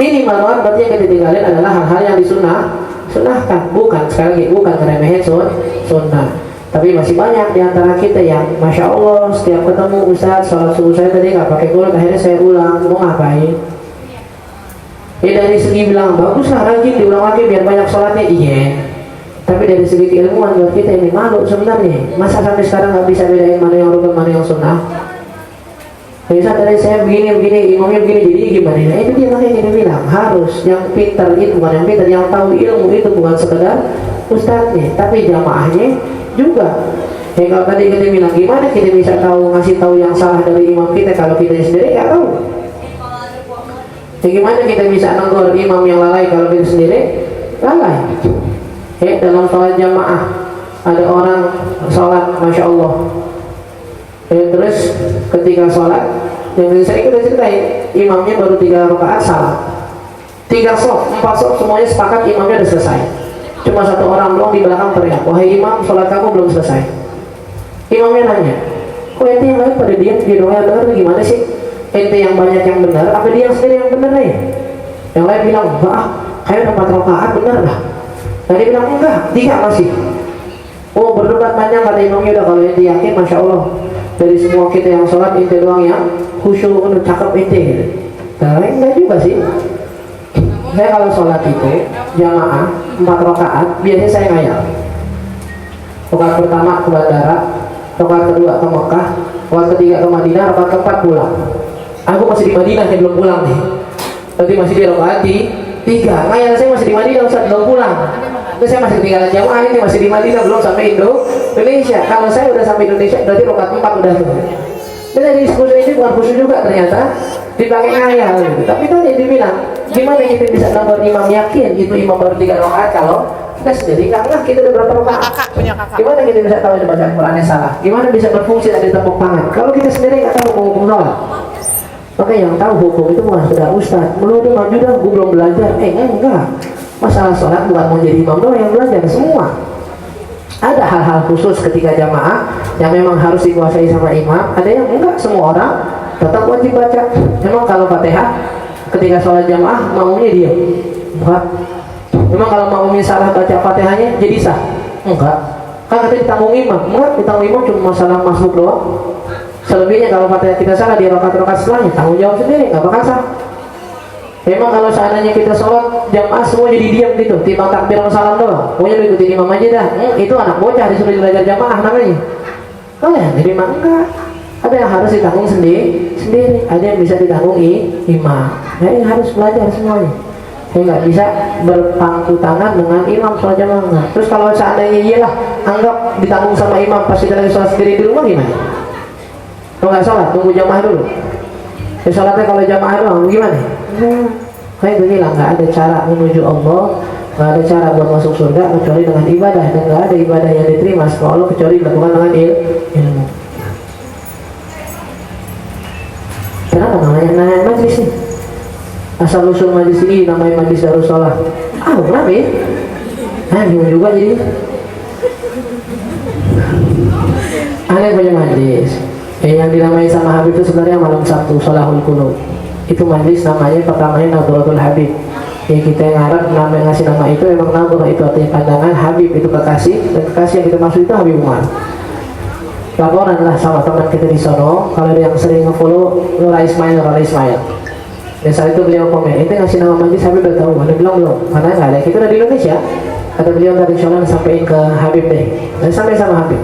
Minimal berarti yang kita tinggalin adalah hal-hal yang disunahkan, bukan sekali lagi bukan ngeremehin sunnah. Tapi masih banyak di antara kita yang masya Allah setiap ketemu Ustaz sholat subuh saya tadi nggak pakai kunut, akhirnya saya ulang. Mau ngapain? Ya dari segi bilang baguslah, rajin diulang lagi biar banyak sholatnya, iya. Tapi dari segi keilmuan buat kita ini malu sebenarnya. Masa sampai sekarang nggak bisa bedain mana yang rukun mana yang sunnah? Bisa tadi saya begini, imamnya begini, jadi gimana? Nah, itu dia makanya kita bilang harus yang pintar itu bukan yang pintar, yang tahu ilmu itu bukan sekedar ustadznya, tapi jamaahnya juga. Kalau tadi kita bilang gimana kita bisa tahu ngasih tahu yang salah dari imam kita kalau kita sendiri nggak tahu? Gimana kita bisa negur imam yang lalai kalau kita sendiri lalai? Dalam sholat jamaah ada orang sholat masya Allah. Terus ketika sholat yang saya kita ceritain imamnya baru 3 rakaat salah, 3 sof, 4 sof semuanya sepakat imamnya udah selesai, cuma 1 orang doang di belakang teriak, wahai imam sholat kamu belum selesai. Imamnya nanya, kok ente yang lain pada diam, dia doang yang benar gimana sih? Ente yang banyak yang benar apa dia yang sendiri yang benar nih? Yang lain bilang enggak, kayak 4 rakaat benar dah. Tadi bilang enggak, 3 masih. Oh berdebat panjang kata imamnya, udah kalau ente yakin masya Allah dari semua kita yang sholat ente doang yang khusyuk untuk cakep ente gitu. Nah enggak juga sih. Saya kalau sholat itu jamaah 4 rakaat biasanya saya ngayal. Rakaat pertama ke bandara, rakaat kedua ke Mekah, rakaat ketiga ke Madinah, rakaat keempat pulang. Aku masih di Madinah, saya belum pulang nih. Berarti masih di rakaat di 3. Ngayal saya masih di Madinah, Ustaz belum pulang. Terus saya masih ketinggalan jamaah, ini masih di Madinah belum sampai Indonesia. Kalau saya udah sampai Indonesia berarti rakaat 4 udah tuh. Dan dari khusyuk ini bukan khusyuk juga ternyata dipakai ngayal gitu. Tapi tadi dibilang gimana kita bisa nomor imam yakin itu imam baru 3 rakaat kalau Kita sendiri nggak kita udah berapa rakaat. Kakak punya kakak. Gimana kita bisa tahu baca Qurannya salah? Gimana bisa berfungsi ada tepuk tangan? Kalau kita sendiri nggak tahu hukum sholat. Maka yang tahu hukum itu bukan saudara ustaz. Menurut dia maju dah, gue belum belajar. Enggak. Masalah sholat bukan mau jadi imam doang yang belajar, semua. Ada hal-hal khusus ketika jamaah yang memang harus dikuasai sama imam. Ada yang enggak, semua orang tetap wajib baca. Memang kalau Fatihah ketika sholat jamaah maunya diam. Enggak. Memang kalau maunya salah baca Fatihahnya jadi sah. Enggak. Kan katanya ditanggung imam. Enggak, ditanggung imam cuma masalah masuk doang. Selebihnya kalau Fatihah kita salah di rakaat-rakaat setelahnya tanggung jawab sendiri, enggak bakal sah. Memang kalau seandainya kita sholat jamaah semua jadi diam gitu, timbang takbir salam doang, pokoknya lu ikutin imam aja dah. Itu anak bocah disuruh belajar jamaah namanya. Oh ya, jadi mah enggak. Ada yang harus ditanggung sendiri, ada yang bisa ditanggung imam. Jadi harus belajar semuanya. Saya nggak bisa berpangku tangan dengan imam sholat jamaah enggak. Terus kalau seandainya iyalah, anggap ditanggung sama imam pas kita lagi sholat sendiri di rumah gimana? Kalau nggak sholat, tunggu jamaah dulu. Sholatnya kalau jamaah doang gimana? Kayak begini lah, nggak ada cara menuju Allah, nggak ada cara buat masuk surga kecuali dengan ibadah, dan nggak ada ibadah yang diterima sama Allah kecuali dilakukan dengan ilmu. Kenapa namanya majlis nih? Asal usul majlis ini namanya majlis Darussalam. Kenapa ya? Bingung juga jadi. Ada yang punya majlis. Yang dinamai sama Habib itu sebenarnya malam Sabtu Sholahul Qulub. Itu majlis namanya pertamanya Nadratul Habib. Kita yang Arab ngasih nama itu memang Nadrah, itu artinya pandangan, Habib itu kekasih, dan kekasih yang kita maksud itu Habib Umar. Laporan lah sama teman kita di sono, kalau ada yang sering nge-follow Nura Ismail. Dan saat itu beliau komen, itu ngasih nama majlis Habib udah tahu, ada bilang belum? Karena nggak ada, kita udah di Indonesia. Kata beliau dari Shonan sampaikan ke Habib deh, dan sampai sama Habib.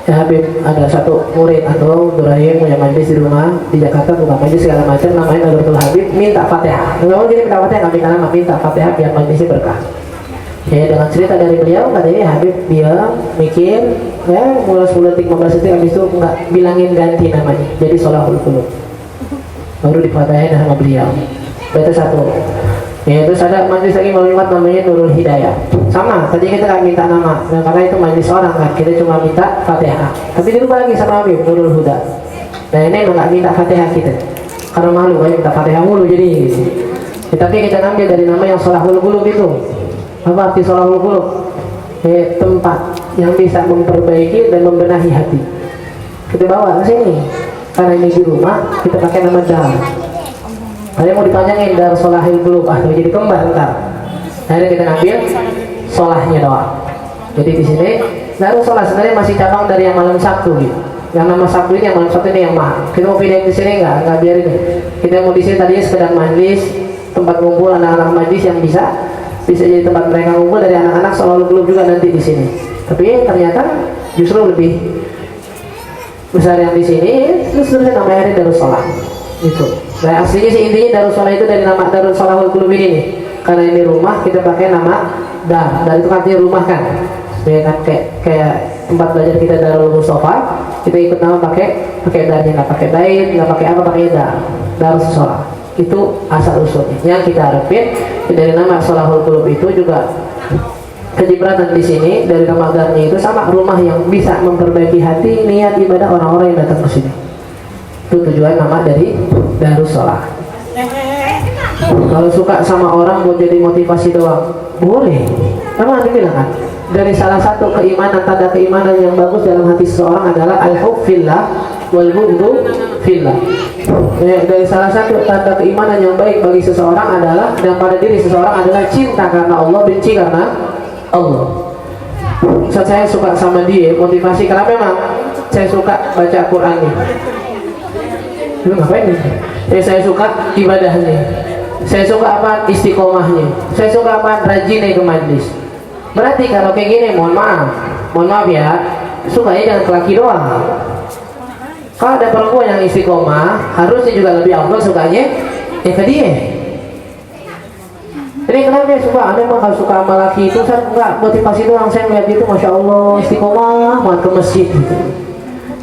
Ya Habib, ada satu murid atau Durayim punya majlis di rumah di Jakarta, bukan majlis segala macam, namanya Nadratul Habib, minta Fatihah. Kalau jadi minta Fatihah, kami karena minta Fatihah biar majlisnya berkah. Ya dengan cerita dari beliau, katanya Habib dia mikir, ya mulai 10 detik, 15 detik, habis itu nggak bilangin ganti namanya, jadi Sholahul Qulub. Baru difatihain sama beliau. Itu satu. Ya terus ada majlis lagi melihat namanya Nurul Hidayah. Sama, tadi kita nggak minta nama, nah, karena itu majlis orang kan, kita cuma minta Fatihah. Tapi dirubah lagi sama Habib Nurul Huda. Nah ini nggak minta Fatihah kita, karena malu kayak minta Fatihah mulu jadi. Tapi kita ambil dari nama yang Sholahul Qulub itu. Apa arti Sholahul Qulub? Tempat yang bisa memperbaiki dan membenahi hati. Kita bawa ke sini, karena ini di rumah kita pakai nama Dar. Ada yang mau dipanjangin Dar Sholahul Qulub, jadi kembar ntar. Akhirnya kita ngambil sholahnya doang. Jadi di sini Darus Sholah sebenarnya masih cabang dari yang malam Sabtu gitu. Yang nama Sabtu ini, yang malam Sabtu ini yang mahal. Kita mau pindah di sini nggak biarin. Kita mau di sini tadinya sekedar majlis, tempat kumpul anak-anak majlis yang bisa jadi tempat mereka kumpul dari anak-anak Sholahul Qulub juga nanti di sini. Tapi ternyata justru lebih besar yang di sini. Terus namanya Darus Sholah. Itu. Nah aslinya sih intinya Darus Sholah itu dari nama Darus Sholahul Qulub ini nih. Karena ini rumah kita pakai nama Dar. Dar itu artinya rumah kan. Ya kan kayak tempat belajar kita Darul Mustafa, kita ikut nama pakai darnya, nggak pakai bait, nggak pakai apa, pakai Dar. Darus Sholah. Itu asal usulnya. Yang kita harapin dari nama Sholahul Qulub itu juga kecipratan di sini dari nama Darnya itu sama rumah yang bisa memperbaiki hati, niat ibadah orang-orang yang datang ke sini. Itu tujuan nama dari Darus Sholah. Kalau suka sama orang buat jadi motivasi doang, boleh. Karena nanti bilang kan, dari salah satu keimanan, tanda keimanan yang bagus dalam hati seseorang adalah al-hub fillah wal bughdu fillah. Dari salah satu tanda keimanan yang baik bagi seseorang adalah, dan pada diri seseorang adalah cinta karena Allah, benci karena Allah. Saat saya suka sama dia, motivasi karena memang saya suka baca Quran nih. Lu ngapain nih? Saya suka ibadahnya. Saya suka apa? Istiqomahnya. Saya suka apa? Rajinnya ke majlis. Berarti kalau kayak gini, mohon maaf ya, sukanya jangan ke laki doang. Kalau ada perempuan yang istiqomah, harusnya juga lebih afdal sukanya ke dia. Jadi kenapa dia suka? Ada emang kalau suka sama laki itu, saya enggak motivasi doang. Saya melihat itu, masya Allah, istiqomah banget ke masjid gitu.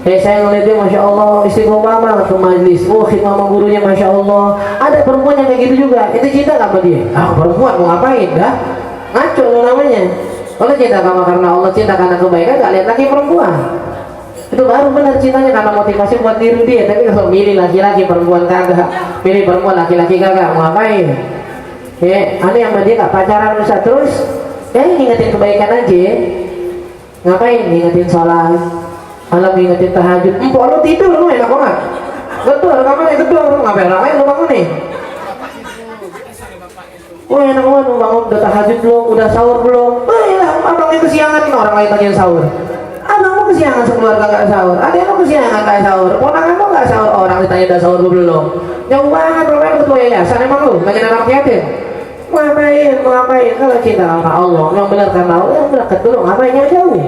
Saya ngeliat dia masya Allah istiqomah banget ke majlis, khidmah sama gurunya masya Allah. Ada perempuan yang kayak gitu juga, itu cinta nggak sama dia? Perempuan mau ngapain dah? Ngaco lu namanya. Kalau cinta karena Allah, cinta karena kebaikan, gak lihat laki perempuan. Itu baru benar cintanya karena motivasi buat diri dia. Tapi kalau milih laki-laki perempuan kagak, milih perempuan laki-laki kagak, mau ngapain? Ya, aneh sama dia gak pacaran bisa terus. Ya ingetin kebaikan aja. Ngapain? Ingetin sholat, malam ingetin tahajud. Empok lu tidur lu enak banget. Betul, kamu yang gedor, ngapain ngapain lu bangun nih? Wah enak banget lu bangun, udah tahajud belum, udah sahur belum? Abangnya kesiangan nih orang lain bagian sahur. Abangmu kesiangan sekeluarga gak sahur, adekmu kesiangan gak sahur, ponakanmu gak sahur, orang ditanya udah sahur belum? Jauh banget, ngapain ketua yayasan emang lu, ngajarin anak yatim? Ngapain? Kalau cinta sama Allah, memang benar karena Allah, yang benar ketulung, ngapain yang jauh?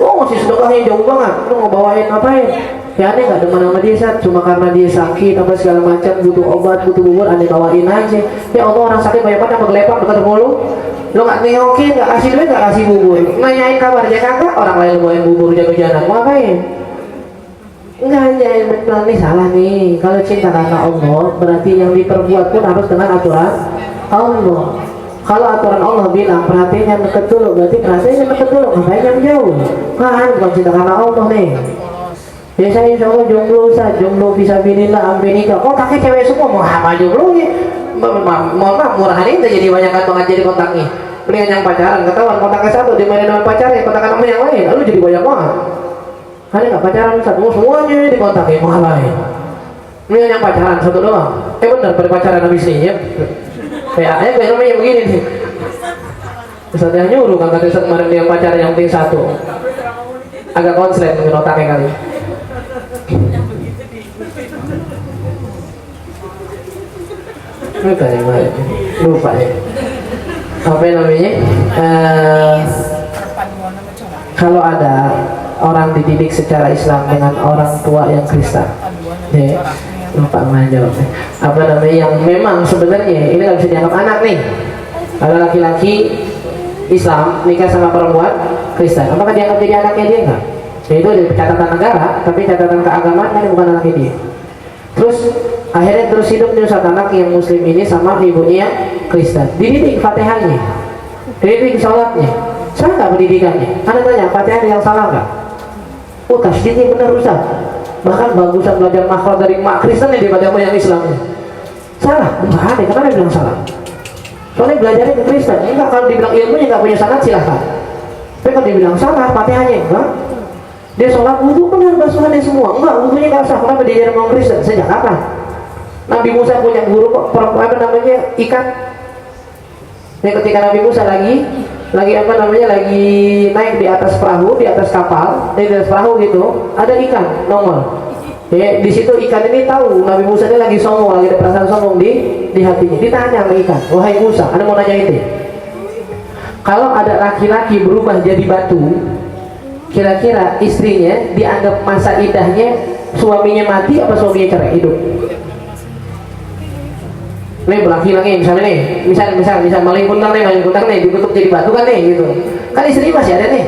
Oh masih sedekahnya jauh banget, lu mau bawain ngapain? Ya aneh gak demen sama dia saat cuma karena dia sakit apa segala macam, butuh obat, butuh bubur, aneh bawain aja. Ya Allah orang sakit banyak banget apa gelepar dekat mulu. Lo gak nengokin, gak kasih duit, gak kasih bubur, nanyain kabarnya kagak, orang lain bawain bubur jago-jagoan, mau ngapain? Enggak aja, betul nih salah nih. Kalau cinta karena Allah berarti yang diperbuat pun harus dengan aturan Allah. Kalau aturan Allah bilang perhatian yang dekat dulu, berarti perhatian yang dekat dulu, ngapain yang jauh? Kan bukan cinta karena Allah nih. Biasanya insya Allah jomblo Ustaz, jomblo fisabilillah sampai nikah. Oh pakai cewek semua, mau apa jomblo nih? Mohon maaf, murahan itu jadi banyakan banget jadi kontaknya. Mendingan yang pacaran, ketahuan kontaknya satu, dimana dengan pacarnya, kontakkan sama yang lain, lalu jadi banyak banget. Ada nggak pacaran satu, semuanya dikontakin, mau lain. Mendingan yang pacaran satu doang. Benar, pada pacaran habis ini ya. Kayak namanya begini nih. Ustaz yang nyuruh kan kata kemarin yang pacaran yang penting satu. Agak konslet mungkin otaknya kali. Lupa ya. Apa namanya? Kalau ada orang dididik secara Islam dengan orang tua yang Kristen, ya, lupa menjawab. Apa namanya yang memang sebenarnya ini nggak bisa dianggap anak nih. Ada laki-laki Islam nikah sama perempuan Kristen, apakah dianggap jadi anaknya dia enggak? Ya itu dari catatan negara, tapi catatan keagamaan kan bukan anaknya dia. Terus akhirnya terus hidup nih satu anak yang muslim ini sama ibunya Kristen, dididik Fatihahnya, dididik sholatnya, salah nggak pendidikannya? Anda tanya Fatihah yang salah nggak? Oh tasdidnya benar Ustaz, bahkan bagusan belajar makhluk dari mak Kristen daripada yang Islam. Salah? Enggak ada, kenapa dia bilang salah? Soalnya belajarnya ke Kristen, enggak, kalau dibilang ilmunya nggak punya sanad silahkan. Tapi kalau dibilang salah Fatihahnya enggak, dia sholat wudhu benar basuhannya semua, enggak wudhunya nggak sah. Kenapa diajarin orang Kristen? Sejak kapan? Nabi Musa punya guru kok, apa namanya, ikan. Yang ketika Nabi Musa lagi apa namanya, lagi naik di atas perahu, di atas kapal, di atas perahu gitu, ada ikan nongol. Ya, di situ ikan ini tahu Nabi Musa ini lagi sombong, lagi ada perasaan sombong di hatinya. Ditanya sama ikan, wahai Musa, Anda mau nanya itu? Kalau ada laki-laki berubah jadi batu, kira-kira istrinya dianggap masa idahnya suaminya mati apa suaminya cerai hidup? Nih berlaki lagi misalnya nih, misal maling kundang nih dikutuk jadi batu kan nih gitu. Kan istri masih ada nih,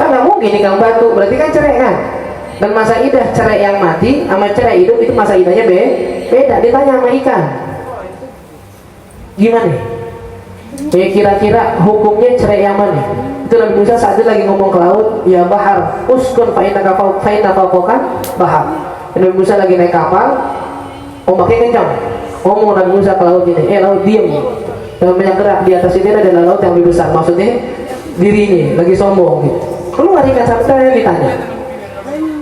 kan nggak mungkin nikah batu, berarti kan cerai kan? Dan masa idah cerai yang mati sama cerai hidup itu masa idahnya beda. Ditanya sama ikan, gimana? Ya kira-kira hukumnya cerai yang mana? Itu Nabi Musa saat itu lagi ngomong ke laut, ya bahar uskun fa'inaka fawqaka bahar. Nabi Musa lagi naik kapal, ombaknya kencang. Ngomong Nabi Musa ke laut ini, laut diam. Dan banyak gerak di atas ini ada laut yang lebih besar. Maksudnya dirinya lagi sombong gitu. Keluar ikan sampai ditanya.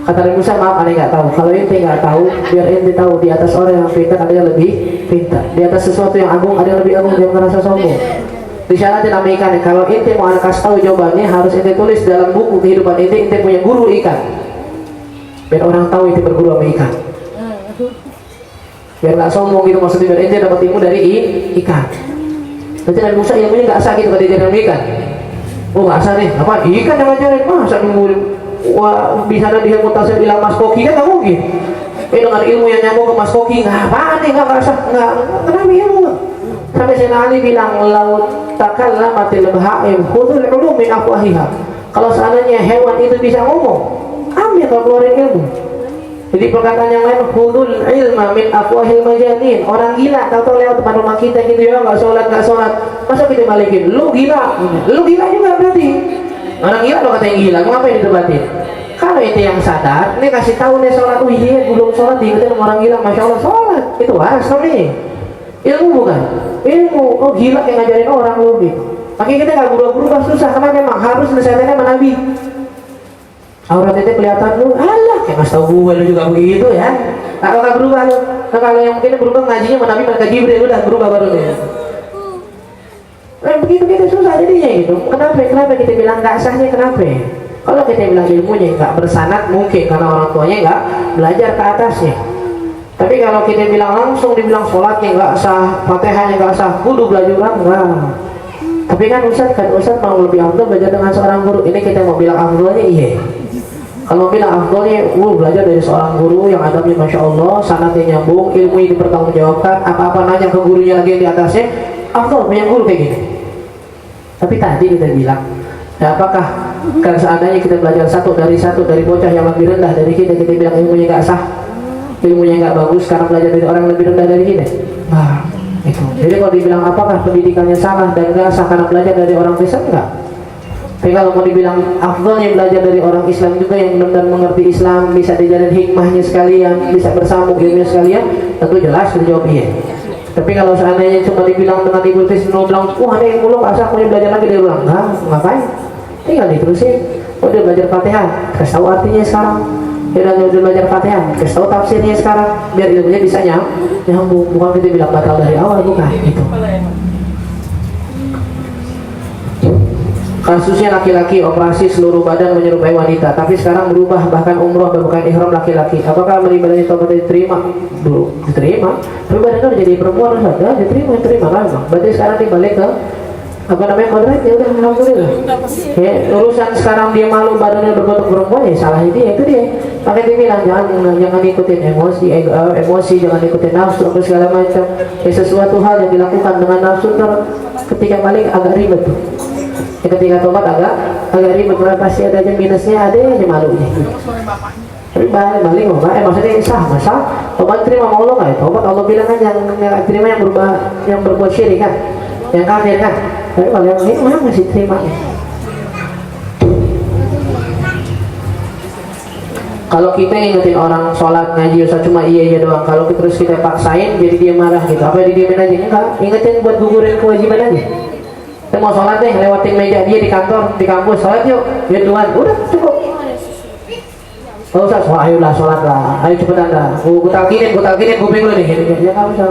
Kata Nabi Musa, maaf aneh nggak tahu. Kalau ente nggak tahu, biar ente tahu di atas orang yang pintar ada yang lebih pintar. Di atas sesuatu yang agung ada yang lebih agung, jangan merasa sombong. Disyaratkan nama ikan. Kalau ente mau anak kasih tahu jawabannya, harus ente tulis dalam buku kehidupan ente punya guru ikan. Biar orang tahu ente berguru sama ikan. Biar nggak sombong gitu, maksudnya biar ente dapat ilmu dari ikan. Nanti Nabi Musa ilmunya nggak asal gitu kalau diajarin ikan. Oh nggak asal nih, apa ikan yang ngajarin? Masa nunggu wah bisa ada dia mutasi bilang Mas Koki kan nggak mungkin. Dengan ilmu yang nyambung ke Mas Koki nggak apa nih, nggak asal nggak kenapa ilmu. Sampai Sayyidina Ali bilang laut takallamatil bahaim khudhul ulum min afwahiha. Kalau seandainya hewan itu bisa ngomong, ambil kalau keluarin ilmu. Jadi perkataan yang lain, khudul ilma min afwahil majanin. Orang gila tahu-tahu lewat depan rumah kita gitu ya, nggak sholat, masa kita balikin, lu gila juga berarti. Orang gila lo kata yang gila, ngapain didebatin? Kalau itu yang sadar, ini kasih tahu nih sholat, iya belum sholat, diingetin sama orang gila, masya Allah sholat, itu waras namanya. Ilmu bukan? Ilmu, oh gila yang ngajarin orang lu gitu. Makanya kita nggak berubah-berubah susah, karena memang harus nasihatnya sama Nabi. Aurat itu kelihatan lu, alah kayak mas tau gue lu juga begitu ya. Kalau nggak berubah lu, nah, kalau yang mungkin berubah ngajinya sama Nabi mereka Jibril udah berubah baru deh. Begitu susah jadinya gitu. Kenapa kita bilang nggak sahnya kenapa? Kalau kita bilang ilmunya nggak bersanad mungkin karena orang tuanya nggak belajar ke atasnya. Tapi kalau kita bilang langsung dibilang sholatnya nggak sah, fatihahnya nggak sah, kudu belajar enggak. Tapi kan Ustaz mau lebih afdal belajar dengan seorang guru. Ini kita mau bilang afdalnya iya. Kalau bilang afdalnya, belajar dari seorang guru yang adabnya masya Allah, sanadnya nyambung, ilmu ini dipertanggungjawabkan, apa-apa nanya ke gurunya lagi yang di atasnya, afdal punya guru kayak gini. Tapi tadi kita bilang, ya apakah kalau seandainya kita belajar satu dari bocah yang lebih rendah dari kita bilang ilmunya nggak sah, ilmunya nggak bagus karena belajar dari orang yang lebih rendah dari kita? Nah, itu. Jadi kalau dibilang apakah pendidikannya salah dan nggak sah karena belajar dari orang Kristen, enggak. Tapi kalau mau dibilang afdalnya belajar dari orang Islam juga yang benar-benar mengerti Islam, bisa dijarin hikmahnya sekalian, bisa bersambung ilmunya sekalian, tentu jelas dijawab iya. Tapi kalau seandainya cuma dibilang dengan ibu Kristen bilang, ada yang belum asal punya belajar lagi, dia bilang, enggak, ngapain? Tinggal diterusin. Udah belajar Fatihah, kasih tahu artinya sekarang. Udah belajar Fatihah, kasih tahu tafsirnya sekarang, biar ilmunya bisa nyambung. Bukan kita bilang batal dari awal, bukan gitu. Kasusnya laki-laki operasi seluruh badan menyerupai wanita, tapi sekarang berubah bahkan umroh berpakaian ihram laki-laki. Apakah ibadahnya tobat diterima? Dulu diterima, tapi badannya udah jadi perempuan sudah diterima kan? Berarti sekarang dibalik ke kodrat ya udah alhamdulillah. Ya, urusan sekarang dia malu badannya berbentuk perempuan ya salah itu dia. Makanya dia bilang jangan ikutin emosi, jangan ikutin nafsu atau segala macam. Ya, sesuatu hal yang dilakukan dengan nafsu ketika balik agak ribet tuh. Ketika tobat agak ribet, pasti ada aja minusnya, ada aja malunya. Tapi balik maksudnya sah tobat terima sama Allah nggak ya? Tobat Allah bilang kan yang terima yang berbuat syirik kan, yang kafir kan. Tapi kalau yang ini mana masih terima ya? Kalau kita ingetin orang sholat ngaji usah cuma iya doang, kalau terus kita paksain jadi dia marah gitu, apa didiemin aja? Enggak, ingetin buat gugurin kewajiban aja. Kita mau sholat deh, lewatin meja dia di kantor, di kampus, sholat yuk, dia duluan, udah cukup. Oh usah, ayolah sholat lah, ayo cepetan dah. Gue talkinin, gue bingung nih. Ya nggak bisa.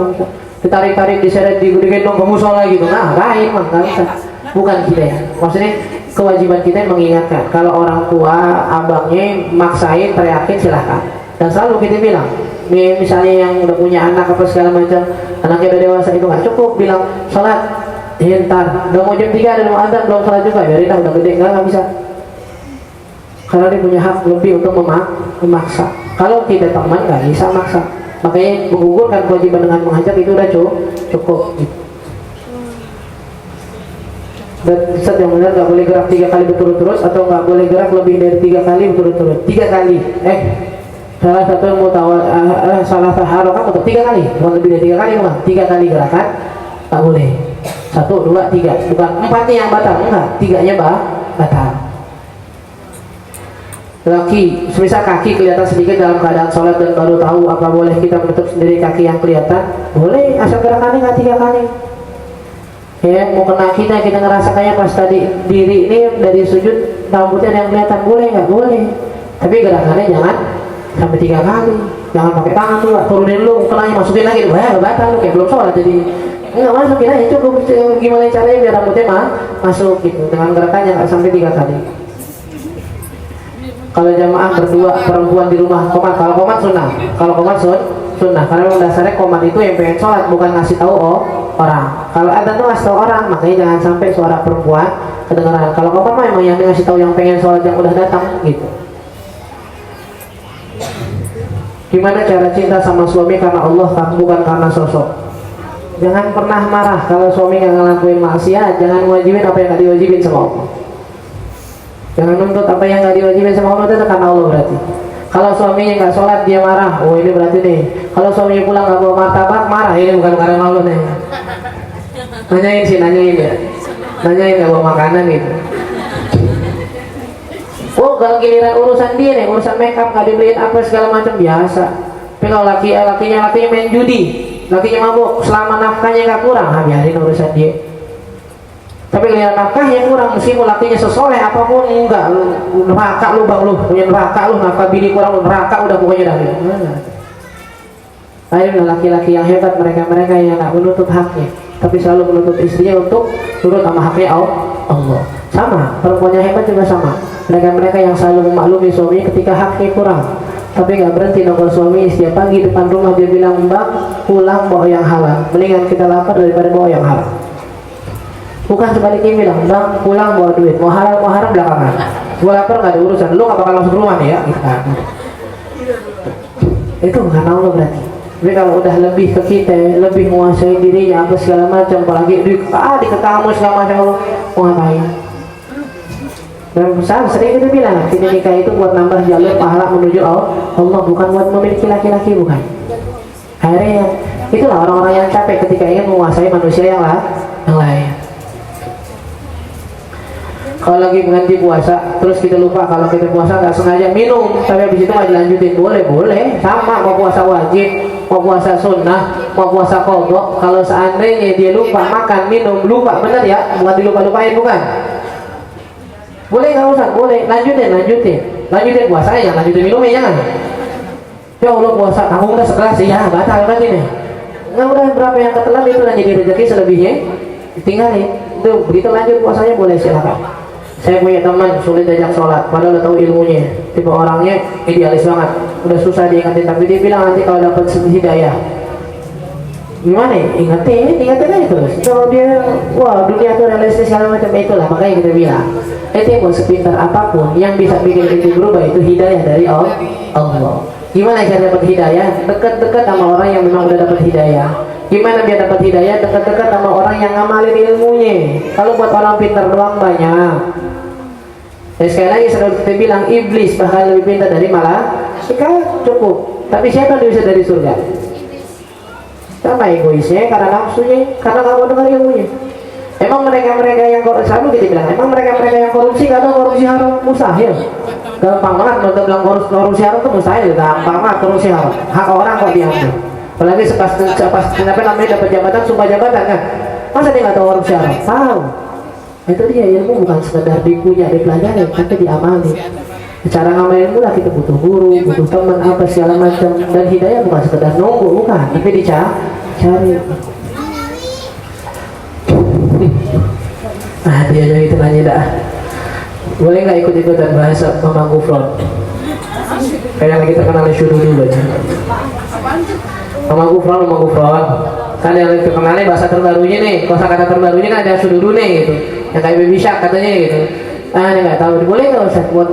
Ditarik, diseret, digendong ke musola gitu. Nah, lain mah nggak bisa. Bukan kita ya. Maksudnya kewajiban kita mengingatkan. Kalau orang tua, abangnya maksain, teriakin silahkan. Dan selalu kita bilang, misalnya yang udah punya anak apa segala macam, anaknya udah dewasa itu nggak cukup bilang sholat. Ntar, udah mau jam 3 ada mau adzan belum sholat juga, biarin udah gede nggak bisa. Karena dia punya hak lebih untuk memaksa. Kalau kita teman nggak bisa maksa. Makanya menggugurkan kewajiban dengan mengajak itu udah cukup. Dan Ustaz yang benar nggak boleh gerak 3 kali berturut-turut atau nggak boleh gerak lebih dari 3 kali berturut-turut. 3 kali. Salah satu yang mau salah harokat untuk 3 kali, bukan lebih dari 3 kali, bukan 3 kali gerakan nggak boleh. 1, 2, 3, bukan 4-nya yang batal, enggak, 3-nya batal. Laki, semisal kaki kelihatan sedikit dalam keadaan sholat dan baru tahu, apa boleh kita menutup sendiri kaki yang kelihatan? Boleh, asal gerakannya nggak 3 kali. Ya, mau kena kita ngerasa kayak pas tadi diri ini dari sujud rambutnya ada yang kelihatan, boleh nggak? Boleh. Tapi gerakannya jangan sampai 3 kali. Jangan pakai tangan tuh, turunin lu, kenanya masukin lagi, batal lu kayak belum sholat jadi. Enggak masukin aja cukup, gimana caranya biar rambutnya masuk gitu dengan gerakannya nggak sampai 3 kali. Kalau jamaah berdua perempuan di rumah qomat, kalau qomat sunnah karena memang dasarnya qomat itu yang pengen sholat, bukan ngasih tahu orang. Kalau adzan tuh ngasih tahu orang, makanya jangan sampai suara perempuan kedengaran. Kalau qomat mah emang yang ngasih tahu yang pengen sholat yang udah datang gitu. Gimana cara cinta sama suami karena Allah bukan karena sosok? Jangan pernah marah kalau suami nggak ngelakuin maksiat. Jangan wajibin apa yang nggak diwajibin sama Allah. Jangan nuntut apa yang nggak diwajibin sama Allah, itu karena Allah berarti. Kalau suaminya nggak sholat dia marah, oh ini berarti nih. Kalau suaminya pulang nggak bawa martabak marah, ini bukan karena malu nih. Nanyain sih, nanyain ya, nanyain nggak bawa makanan gitu. Oh kalau giliran urusan dia nih, urusan make up nggak dibeliin apa segala macam biasa. Tapi kalau lakinya main judi, lakinya mabuk, selama nafkahnya nggak kurang, biarin urusan dia. Tapi kalau nafkahnya kurang, meskipun lakinya sesoleh apapun, enggak, neraka lu bang, lu punya neraka lu, nafkah bini kurang, lu neraka udah pokoknya dah. Ayolah laki-laki yang hebat, mereka yang nggak menuntut haknya, tapi selalu menuntut istrinya untuk turut sama haknya Allah. Sama, perempuan yang hebat juga sama. Mereka yang selalu memaklumi suaminya ketika haknya kurang, tapi nggak berhenti nongol suami. Setiap pagi depan rumah dia bilang, bang pulang bawa yang halal, mendingan kita lapar daripada bawa yang haram. Bukan sebaliknya bilang, bang pulang bawa duit, mau halal mau haram belakangan, gua lapar nggak ada urusan, lu nggak bakal masuk rumah nih ya gitu. Itu bukan Allah berarti. Tapi kalau udah lebih ke kita, lebih menguasai dirinya apa segala macam, apalagi diketahui segala macam, Allah mau ngapain? Dan besar sering kita bilang, kita nikah itu buat nambah jalur pahala menuju Allah, bukan buat memiliki laki-laki, bukan. Akhirnya itulah orang-orang yang capek ketika ingin menguasai manusia yang lain. Kalau lagi mengganti puasa, terus kita lupa kalau kita puasa nggak sengaja minum, tapi habis itu nggak dilanjutin, boleh, sama mau puasa wajib, mau puasa sunnah, mau puasa qadha. Kalau seandainya dia lupa makan, minum, lupa bener ya, bukan dilupa-lupain, bukan. Boleh nggak usah, boleh, lanjutin puasanya, lanjutin minumnya jangan. Ya Allah puasa, kamu udah sekelas ya, batal berarti nih. Nggak udah berapa yang ketelan itu udah jadi rezeki, selebihnya tinggalin. Tuh begitu lanjut puasanya boleh, silakan. Saya punya teman sulit diajak sholat, padahal udah tahu ilmunya. Tipe orangnya idealis banget, udah susah diingetin, tapi dia bilang nanti kalau dapat hidayah. Gimana? Ingetin aja terus. Kalau dia, wah dunia tuh realistis segala macam, itulah makanya kita bilang, mau sepintar apapun yang bisa bikin itu berubah itu hidayah dari Allah. Gimana cara dapat hidayah? Dekat-dekat sama orang yang memang udah dapat hidayah. Gimana biar dapat hidayah? Dekat-dekat sama orang yang ngamalin ilmunya. Kalau buat orang pintar doang banyak. Dan sekali lagi selalu kita bilang, iblis bahkan lebih pintar dari malaikat, cukup. Tapi siapa yang bisa dari surga? Sama egoisnya, karena nafsunya, karena nggak mau dengar ilmunya. Emang mereka yang selalu kita bilang, emang mereka yang korupsi nggak tahu korupsi haram mustahil. Gampang banget untuk bilang korupsi haram itu mustahil, gampang banget korupsi haram. Hak orang kok diambil. Apalagi pas namanya dapat jabatan, sumpah jabatan kan. Masa dia nggak tahu korupsi haram? Tahu. Itu dia, ilmu bukan sekedar dikunyah, dipelajari, tapi diamali. Cara ngamalin ilmu lah kita butuh guru, butuh teman, apa segala macam. Dan hidayah bukan sekedar nunggu, bukan, tapi dicari. Dia aja itu nanya dah. Boleh nggak ikut-ikutan bahasa Mama Gufron? Kayak yang kita kenal syudu dulu aja. Mama Gufron. Kan yang kita kenalnya bahasa terbarunya nih, kosakata terbarunya kan ada syudu nih gitu. Yang kayak baby shark katanya gitu. Ini nggak tahu, boleh nggak Ustaz? Buat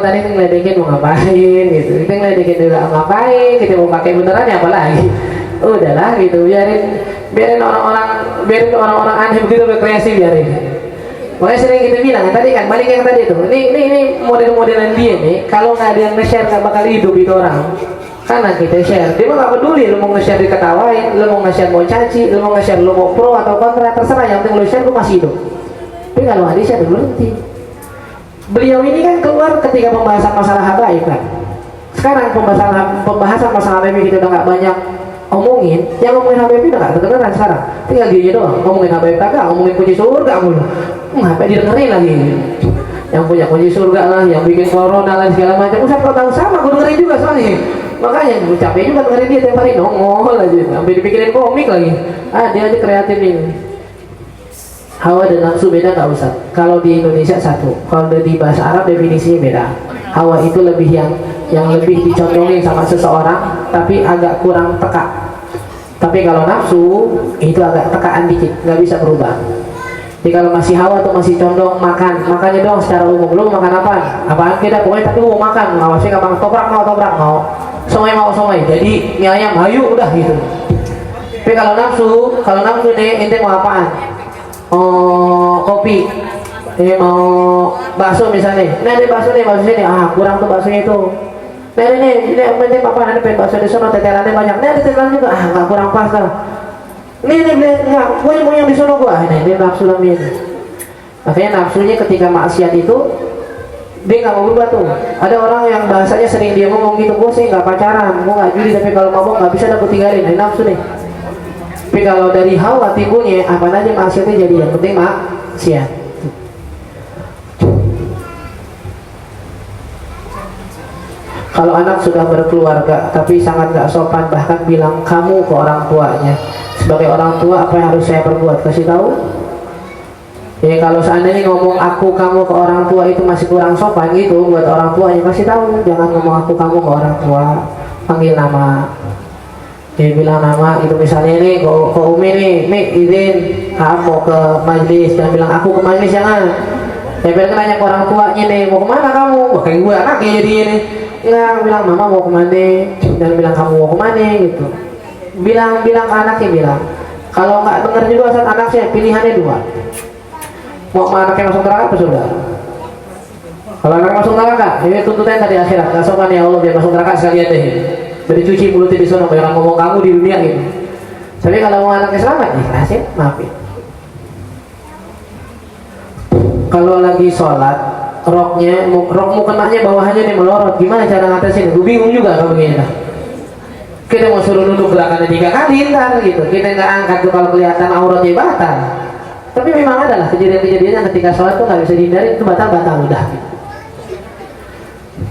tadi ngeledekin mau ngapain gitu. Kita ngeledekin dulu ngapain, kita mau pakai beneran ya apalagi. Udahlah gitu, biarin orang-orang aneh begitu berkreasi, biarin. Makanya sering kita bilang tadi kan, balik yang tadi itu, ini model-modelan dia nih, kalau nggak ada yang nge-share nggak bakal hidup itu orang. Karena kita share, dia mah nggak peduli lu mau nge-share diketawain, lu mau nge-share mau caci, lu mau nge-share lu mau pro atau kontra, terserah, yang penting lu share lu masih hidup. Tapi kalau nggak di-share berhenti. Beliau ini kan keluar ketika pembahasan masalah habaib kan. Sekarang pembahasan masalah habaib kita udah nggak banyak omongin, yang ngomongin habaib udah nggak kedengeran sekarang. Tinggal dia doang, ngomongin habaib kagak, ngomongin kunci surga mulu. Ngapain didengerin lagi? Yang punya kunci surga lah, yang bikin corona lah segala macam. Usah kau tahu sama, gue dengerin juga soalnya. Makanya gue capek juga dengerin dia tiap hari nongol aja, sampai dipikirin komik lagi. Dia aja kreatif ini. Hawa dan nafsu beda nggak usah. Kalau di Indonesia satu, kalau di bahasa Arab definisinya beda. Hawa itu lebih yang lebih dicondongin sama seseorang, tapi agak kurang peka. Tapi kalau nafsu itu agak tekaan dikit, nggak bisa berubah. Jadi kalau masih hawa atau masih condong makannya doang secara umum. Lu makan apa? Apaan kita pokoknya, tapi mau makan. Awasnya gampang toprak mau. Somai mau somai. Jadi mie ayam hayu udah gitu. Tapi kalau nafsu nih ente mau apaan? Kopi. Ini mau bakso misalnya. Nah, ini bakso nih, kurang tuh baksonya itu. Ini yang penting papa nanti pengen bakso di sono, tetelannya banyak. Ada tetelan juga, nggak kurang pas lah. Ini beli nggak, gue mau yang di sono gua. Ini nafsu namanya. Makanya nafsunya ketika maksiat itu dia nggak mau berubah tuh. Ada orang yang bahasanya sering dia ngomong gitu, gue sih nggak pacaran, gue nggak judi, tapi kalau mabok nggak bisa dapat tinggalin. Ini nafsu nih. Tapi kalau dari hawa timbulnya apa aja maksiatnya jadi, yang penting maksiat. Kalau anak sudah berkeluarga tapi sangat gak sopan, bahkan bilang kamu ke orang tuanya, sebagai orang tua apa yang harus saya perbuat? Kasih tahu. Ya kalau seandainya ngomong aku kamu ke orang tua itu masih kurang sopan gitu buat orang tuanya, kasih tahu. Jangan ngomong aku kamu ke orang tua, panggil nama. Dia bilang nama itu, misalnya ini ke Umi nih, Mi izin kamu ke majelis, jangan bilang aku ke majelis, jangan. Saya bilang nanya ke orang tuanya nih, mau kemana kamu? Wah kayak gue anaknya jadi ini. Enggak, bilang mama mau kemana, dan bilang kamu mau kemana gitu. Bilang ke anaknya, bilang kalau nggak dengar juga saat anaknya, pilihannya dua, mau anaknya masuk neraka apa surga. Kalau anaknya masuk neraka, ini tuntutan tadi akhirat, nggak sopan ya Allah biar masuk neraka sekalian deh, dari cuci mulutnya di sana, jangan ngomong kamu di dunia gitu. Tapi kalau mau anaknya selamat, ikhlasin, maafin. Kalau lagi sholat, rokmu kenanya bawahannya nih melorot, gimana cara ngatasin? Gue bingung juga kalau begini dah. Kita mau suruh duduk gerakannya 3 kali ntar gitu, kita nggak angkat tuh kalau kelihatan auratnya batal. Tapi memang adalah kejadian-kejadian yang ketika sholat tuh nggak bisa dihindari, itu batal udah gitu.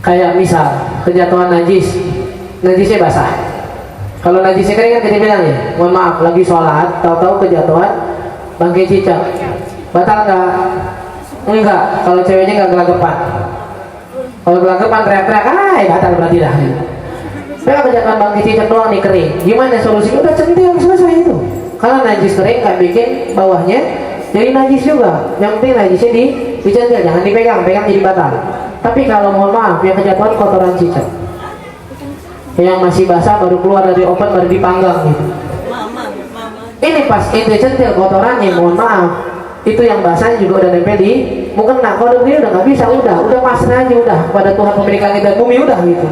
Kayak misal kejatuhan najisnya basah. Kalau najisnya kering kan kita bilang ya, mohon maaf lagi sholat, tahu-tahu kejatuhan bangkai cicak, batal nggak? Enggak, kalau ceweknya nggak gelagapan. Kalau gelagapan teriak-teriak, batal berarti dah. Tapi kalau jangan bangkit cicak doang nih kering, gimana solusinya? Udah centil selesai itu. Karena najis kering nggak bikin bawahnya jadi najis juga. Yang penting najisnya dicentil, jangan dipegang jadi batal. Tapi kalau mohon maaf, yang kejatuhan kotoran cicak, yang masih basah baru keluar dari oven baru dipanggang gitu. Ini pas ente centil kotorannya, mohon maaf, itu yang basahnya juga udah nempel di mukena. Kalau begini udah nggak bisa, udah pasrah aja udah pada Tuhan pemilik langit dan bumi, udah gitu,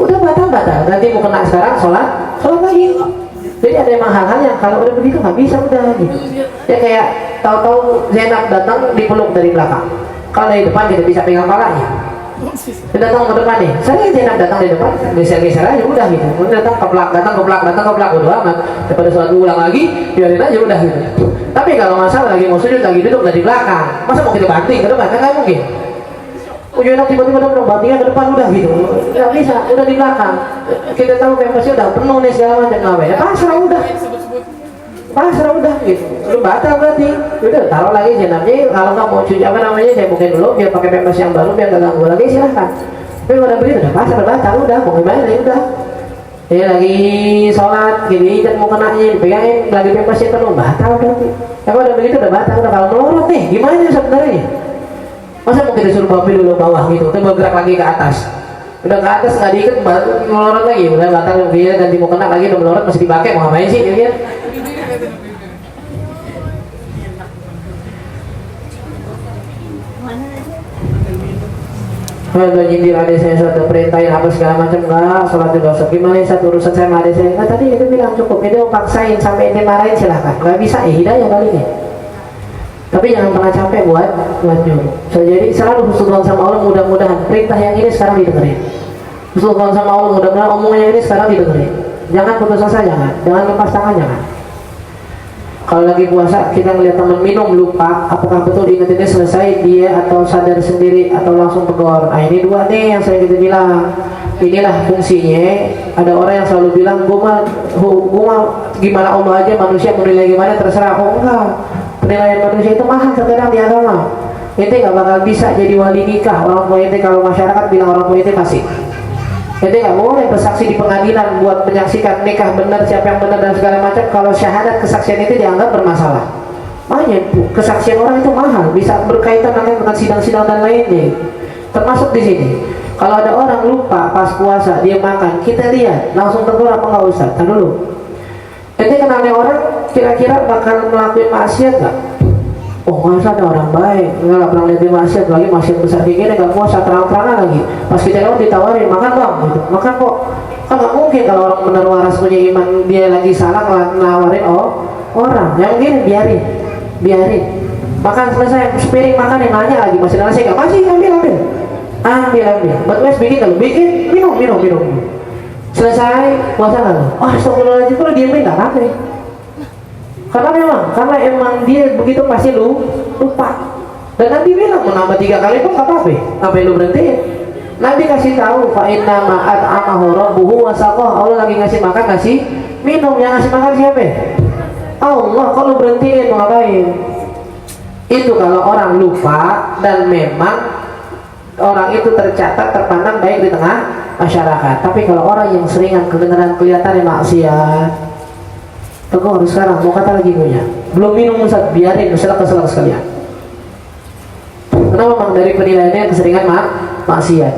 udah batal. Nanti mukena sekarang sholat lagi. Jadi ada emang hal-hal yang kalau udah begitu nggak bisa, udah gitu. Ya kayak tahu-tahu Zainab datang dipeluk dari belakang, kalau dari depan kita bisa pegang palanya. Dia datang ke depan nih, saya Zainab datang di depan, geser aja udah gitu. Udah datang keplak, udah amat. Daripada sholat ulang lagi, biarin aja udah gitu. Tapi kalau masalah lagi mau sujud, lagi duduk dari belakang, masa mau kita banting ke depan? Kan nggak mungkin. Ujungnya tiba-tiba dong bantingnya ke depan, udah gitu, nggak bisa, udah di belakang. Kita tahu pasti udah penuh nih segala macam, ngapain? Ya pasrah udah gitu, lu batal berarti. Udah taruh lagi jenazahnya. Kalau nggak mau cuci saya bukain dulu biar pakai pempes yang baru biar nggak ganggu lagi, silahkan. Tapi udah begitu udah pasrah, batal udah, mau gimana ya udah. Ya lagi sholat gini dan mau kenanya dipegangin lagi pempesnya penuh, batal berarti. Tapi udah begitu udah batal. Udah kalau melorot nih gimana sebenarnya? Masa mau kita suruh babi dulu bawah gitu, terus bergerak lagi ke atas, udah ke atas nggak diikat melorot lagi, udah batal dia ganti mau kena lagi, udah melorot masih dipakai, mau ngapain sih dia? Kalau nyindir adik saya suatu perintahin apa segala macam, enggak, sholat juga usah. Gimana satu urusan saya sama adik saya? Enggak, tadi itu bilang cukup, itu paksain sampai ini marahin silahkan. Enggak bisa, hidayah kali ini. Tapi jangan pernah capek buat nyuruh. Jadi selalu husnuzon sama Allah, mudah-mudahan perintah yang ini sekarang didengerin. Husnuzon sama Allah, mudah-mudahan omongannya ini sekarang didengerin. Jangan putus asa, jangan lepas tangan, jangan. Kalau lagi puasa kita ngeliat teman minum lupa, apakah betul diingetinnya selesai dia atau sadar sendiri atau langsung tegur? Nah ini dua nih yang saya gitu bilang. Inilah fungsinya. Ada orang yang selalu bilang, gua mah gimana Allah aja, manusia menilai gimana terserah. Oh enggak, penilaian manusia itu mahal terkadang di agama. Ente nggak bakal bisa jadi wali nikah orang tua ente kalau masyarakat bilang orang tua ente fasik. Ente nggak boleh bersaksi di pengadilan buat menyaksikan nikah benar, siapa yang benar dan segala macam. Kalau syahadat kesaksian itu dianggap bermasalah. Makanya kesaksian orang itu mahal, bisa berkaitan dengan sidang-sidang dan lainnya. Termasuk di sini. Kalau ada orang lupa pas puasa dia makan, kita lihat langsung tegur apa nggak usah. Tar dulu. Ente kenalnya orang kira-kira bakal melakukan maksiat nggak? oh masa ada orang baik, nggak pernah lihat dia maksiat, lagi maksiat besar kayak gini nggak puasa terang-terangan lagi. Pas kita lewat ditawarin makan bang, gitu. Makan kok. Kan nggak mungkin kalau orang benar waras punya iman dia lagi salah nawarin orang. Yang gini biarin. Makan selesai sepiring makan yang nanya lagi masih ada nasi nggak, masih ambil. Buat bikin kalau bikin minum. Selesai puasa lalu. Astagfirullahaladzim, kalau diamin nggak apa-apa. Karena emang dia begitu pasti lupa. Dan Nabi bilang menambah 3 kali pun nggak apa-apa. Sampai lu berhenti. Nabi kasih tahu fa inna ma at'amahu rabbuhu wa saqah. Allah lagi ngasih makan, ngasih minum. Yang ngasih makan siapa? Allah. Kalau berhentiin mau ngapain? Itu kalau orang lupa dan memang orang itu tercatat terpandang baik di tengah masyarakat. Tapi kalau orang yang seringan kedengaran kelihatan maksiat, tegur sekarang mau kata lagi punya belum minum Ustaz, biarin kesel sekalian. Kenapa memang dari penilaiannya keseringan maksiat.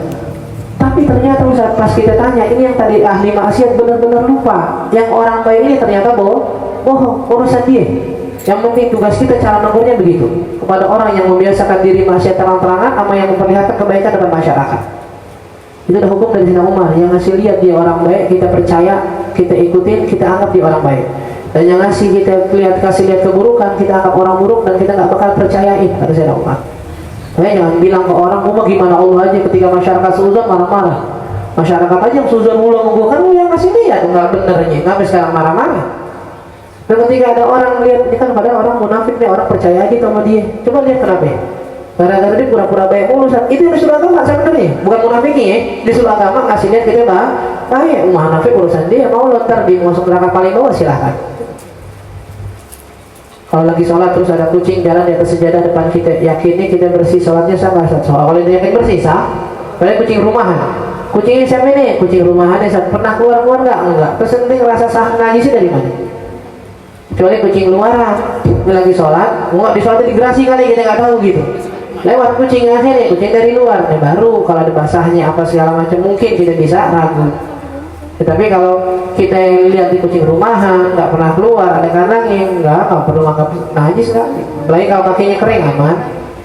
Tapi ternyata Ustaz pas kita tanya, ini yang tadi ahli maksiat benar-benar lupa, yang orang baik ini ternyata bohong, urusan dia. Yang penting tugas kita cara negurnya begitu kepada orang yang membiasakan diri maksiat terang-terangan sama yang memperlihatkan kebaikan depan masyarakat. Itu ada hukum dari Sayyidina Umar, yang ngasih lihat dia orang baik, kita percaya, kita ikutin, kita anggap dia orang baik. Dan yang kasih lihat keburukan, kita anggap orang buruk dan kita nggak bakal percayain, kata Sayyidina Umar. Jangan bilang ke orang, gimana Allah aja ketika masyarakat suzon marah-marah. Masyarakat aja yang suzon mulu kan lu yang kasih lihat nggak benernya, nggak sekarang marah-marah. Dan ketika ada orang lihat, ini kan pada orang munafik nih, orang percaya aja sama dia. Coba lihat kenapa? Gara-gara dia pura-pura baik mulu. Itu disuruh agama sebenarnya, bukan munafiknya ya. Disuruh agama ngasih lihat kita baik. Munafik urusan dia, mau lontar di masuk neraka paling bawah silahkan. Kalau lagi sholat terus ada kucing jalan di atas sejadah depan kita, yakini kita bersih sholatnya sah nggak sah? Kalau dia yakin bersih sah. Padahal kucing rumahan. Kucingnya siapa nih? Kucing rumahan ya. Pernah keluar nggak? Enggak. Terus nanti ngerasa sah najis dari mana? Kecuali kucing luaran, dia lagi sholat, nggak di sholat digerasi kali kita nggak tahu gitu. Lewat kucing akhirnya, kucing dari luar, baru kalau ada basahnya apa segala macam mungkin kita bisa ragu. Tetapi kalau kita lihat di kucing rumahan, nggak pernah keluar, ada kandangnya, nggak perlu anggap najis kan. Apalagi kalau kakinya kering aman.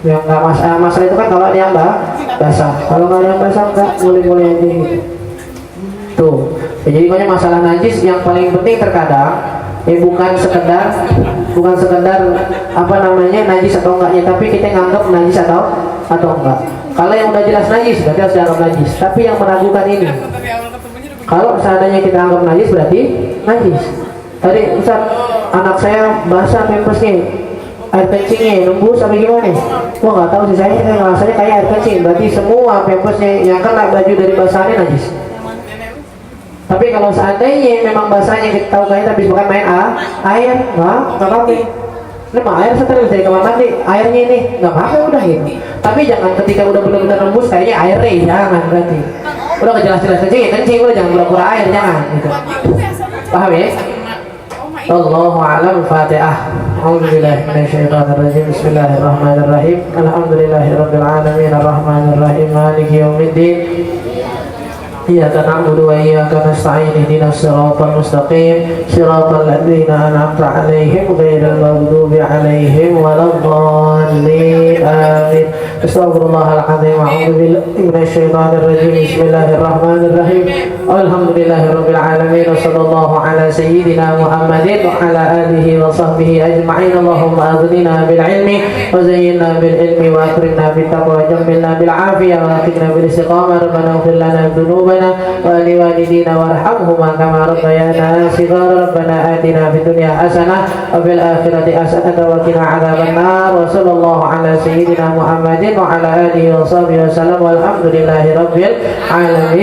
Yang nggak masalah itu kan kalau ada yang basah. Kalau nggak ada yang basah nggak boleh aja gitu. Tuh, jadi banyak masalah najis yang paling penting terkadang. Bukan sekedar apa namanya najis atau enggaknya, tapi kita nganggap najis atau enggak. Kalau yang udah jelas najis berarti harus dianggap najis. Tapi yang meragukan ini, kalau seandainya kita anggap najis berarti najis. Tadi Ustaz, anak saya basah pampasnya, air kencingnya nembus apa gimana? Wah nggak tahu sih, saya ngerasanya kayak air kencing. Berarti semua pampasnya yang kena baju dari basahnya najis. Tapi kalau seandainya memang basahnya kita tahu kayak tapi bukan main air, nggak apa-apa. Ini mah air setelah dari kamar mandi, airnya ini nggak apa-apa udah gitu. Tapi jangan ketika udah benar-benar nembus kayaknya air deh, jangan berarti. Udah kejelas-jelas kencing udah jangan pura-pura air, jangan gitu. Paham ya? Allahu a'lam. Fatihah. A'udzubillahi minasyaitonir rajim. Bismillahirrahmanirrahim. Alhamdulillahirabbil alamin arrahmanir rahim maliki yaumiddin. Iyyaka na'budu wa iyyaka nasta'in ihdinas siratal mustaqim siratal ladzina an'amta 'alaihim ghairil maghdubi 'alaihim waladdallin amin. Astaghfirullahal azim. A'udzu billahi minasyaitonir rajim. Bismillahirrahmanirrahim. Alhamdulillahirabbil alamin wa sallallahu ala sayyidina Muhammadin wa ala alihi wa sahbihi ajma'in. Allahumma aghnina bil ilmi wa zayyinna bil ilmi wa akrimna bit taqwa wa jammilna bil afiyah wa akhirna bil istiqamah. Rabbana ighfir lana dhunubana ولوالدينا وارحمهما كما ربيانا صغارا. ربنا آتنا في الدنيا حسنة وفي الآخرة حسنة وقنا عذاب النار. وصلى الله على سيدنا محمد وعلى آله وصحبه وسلم والحمد لله رب العالمين.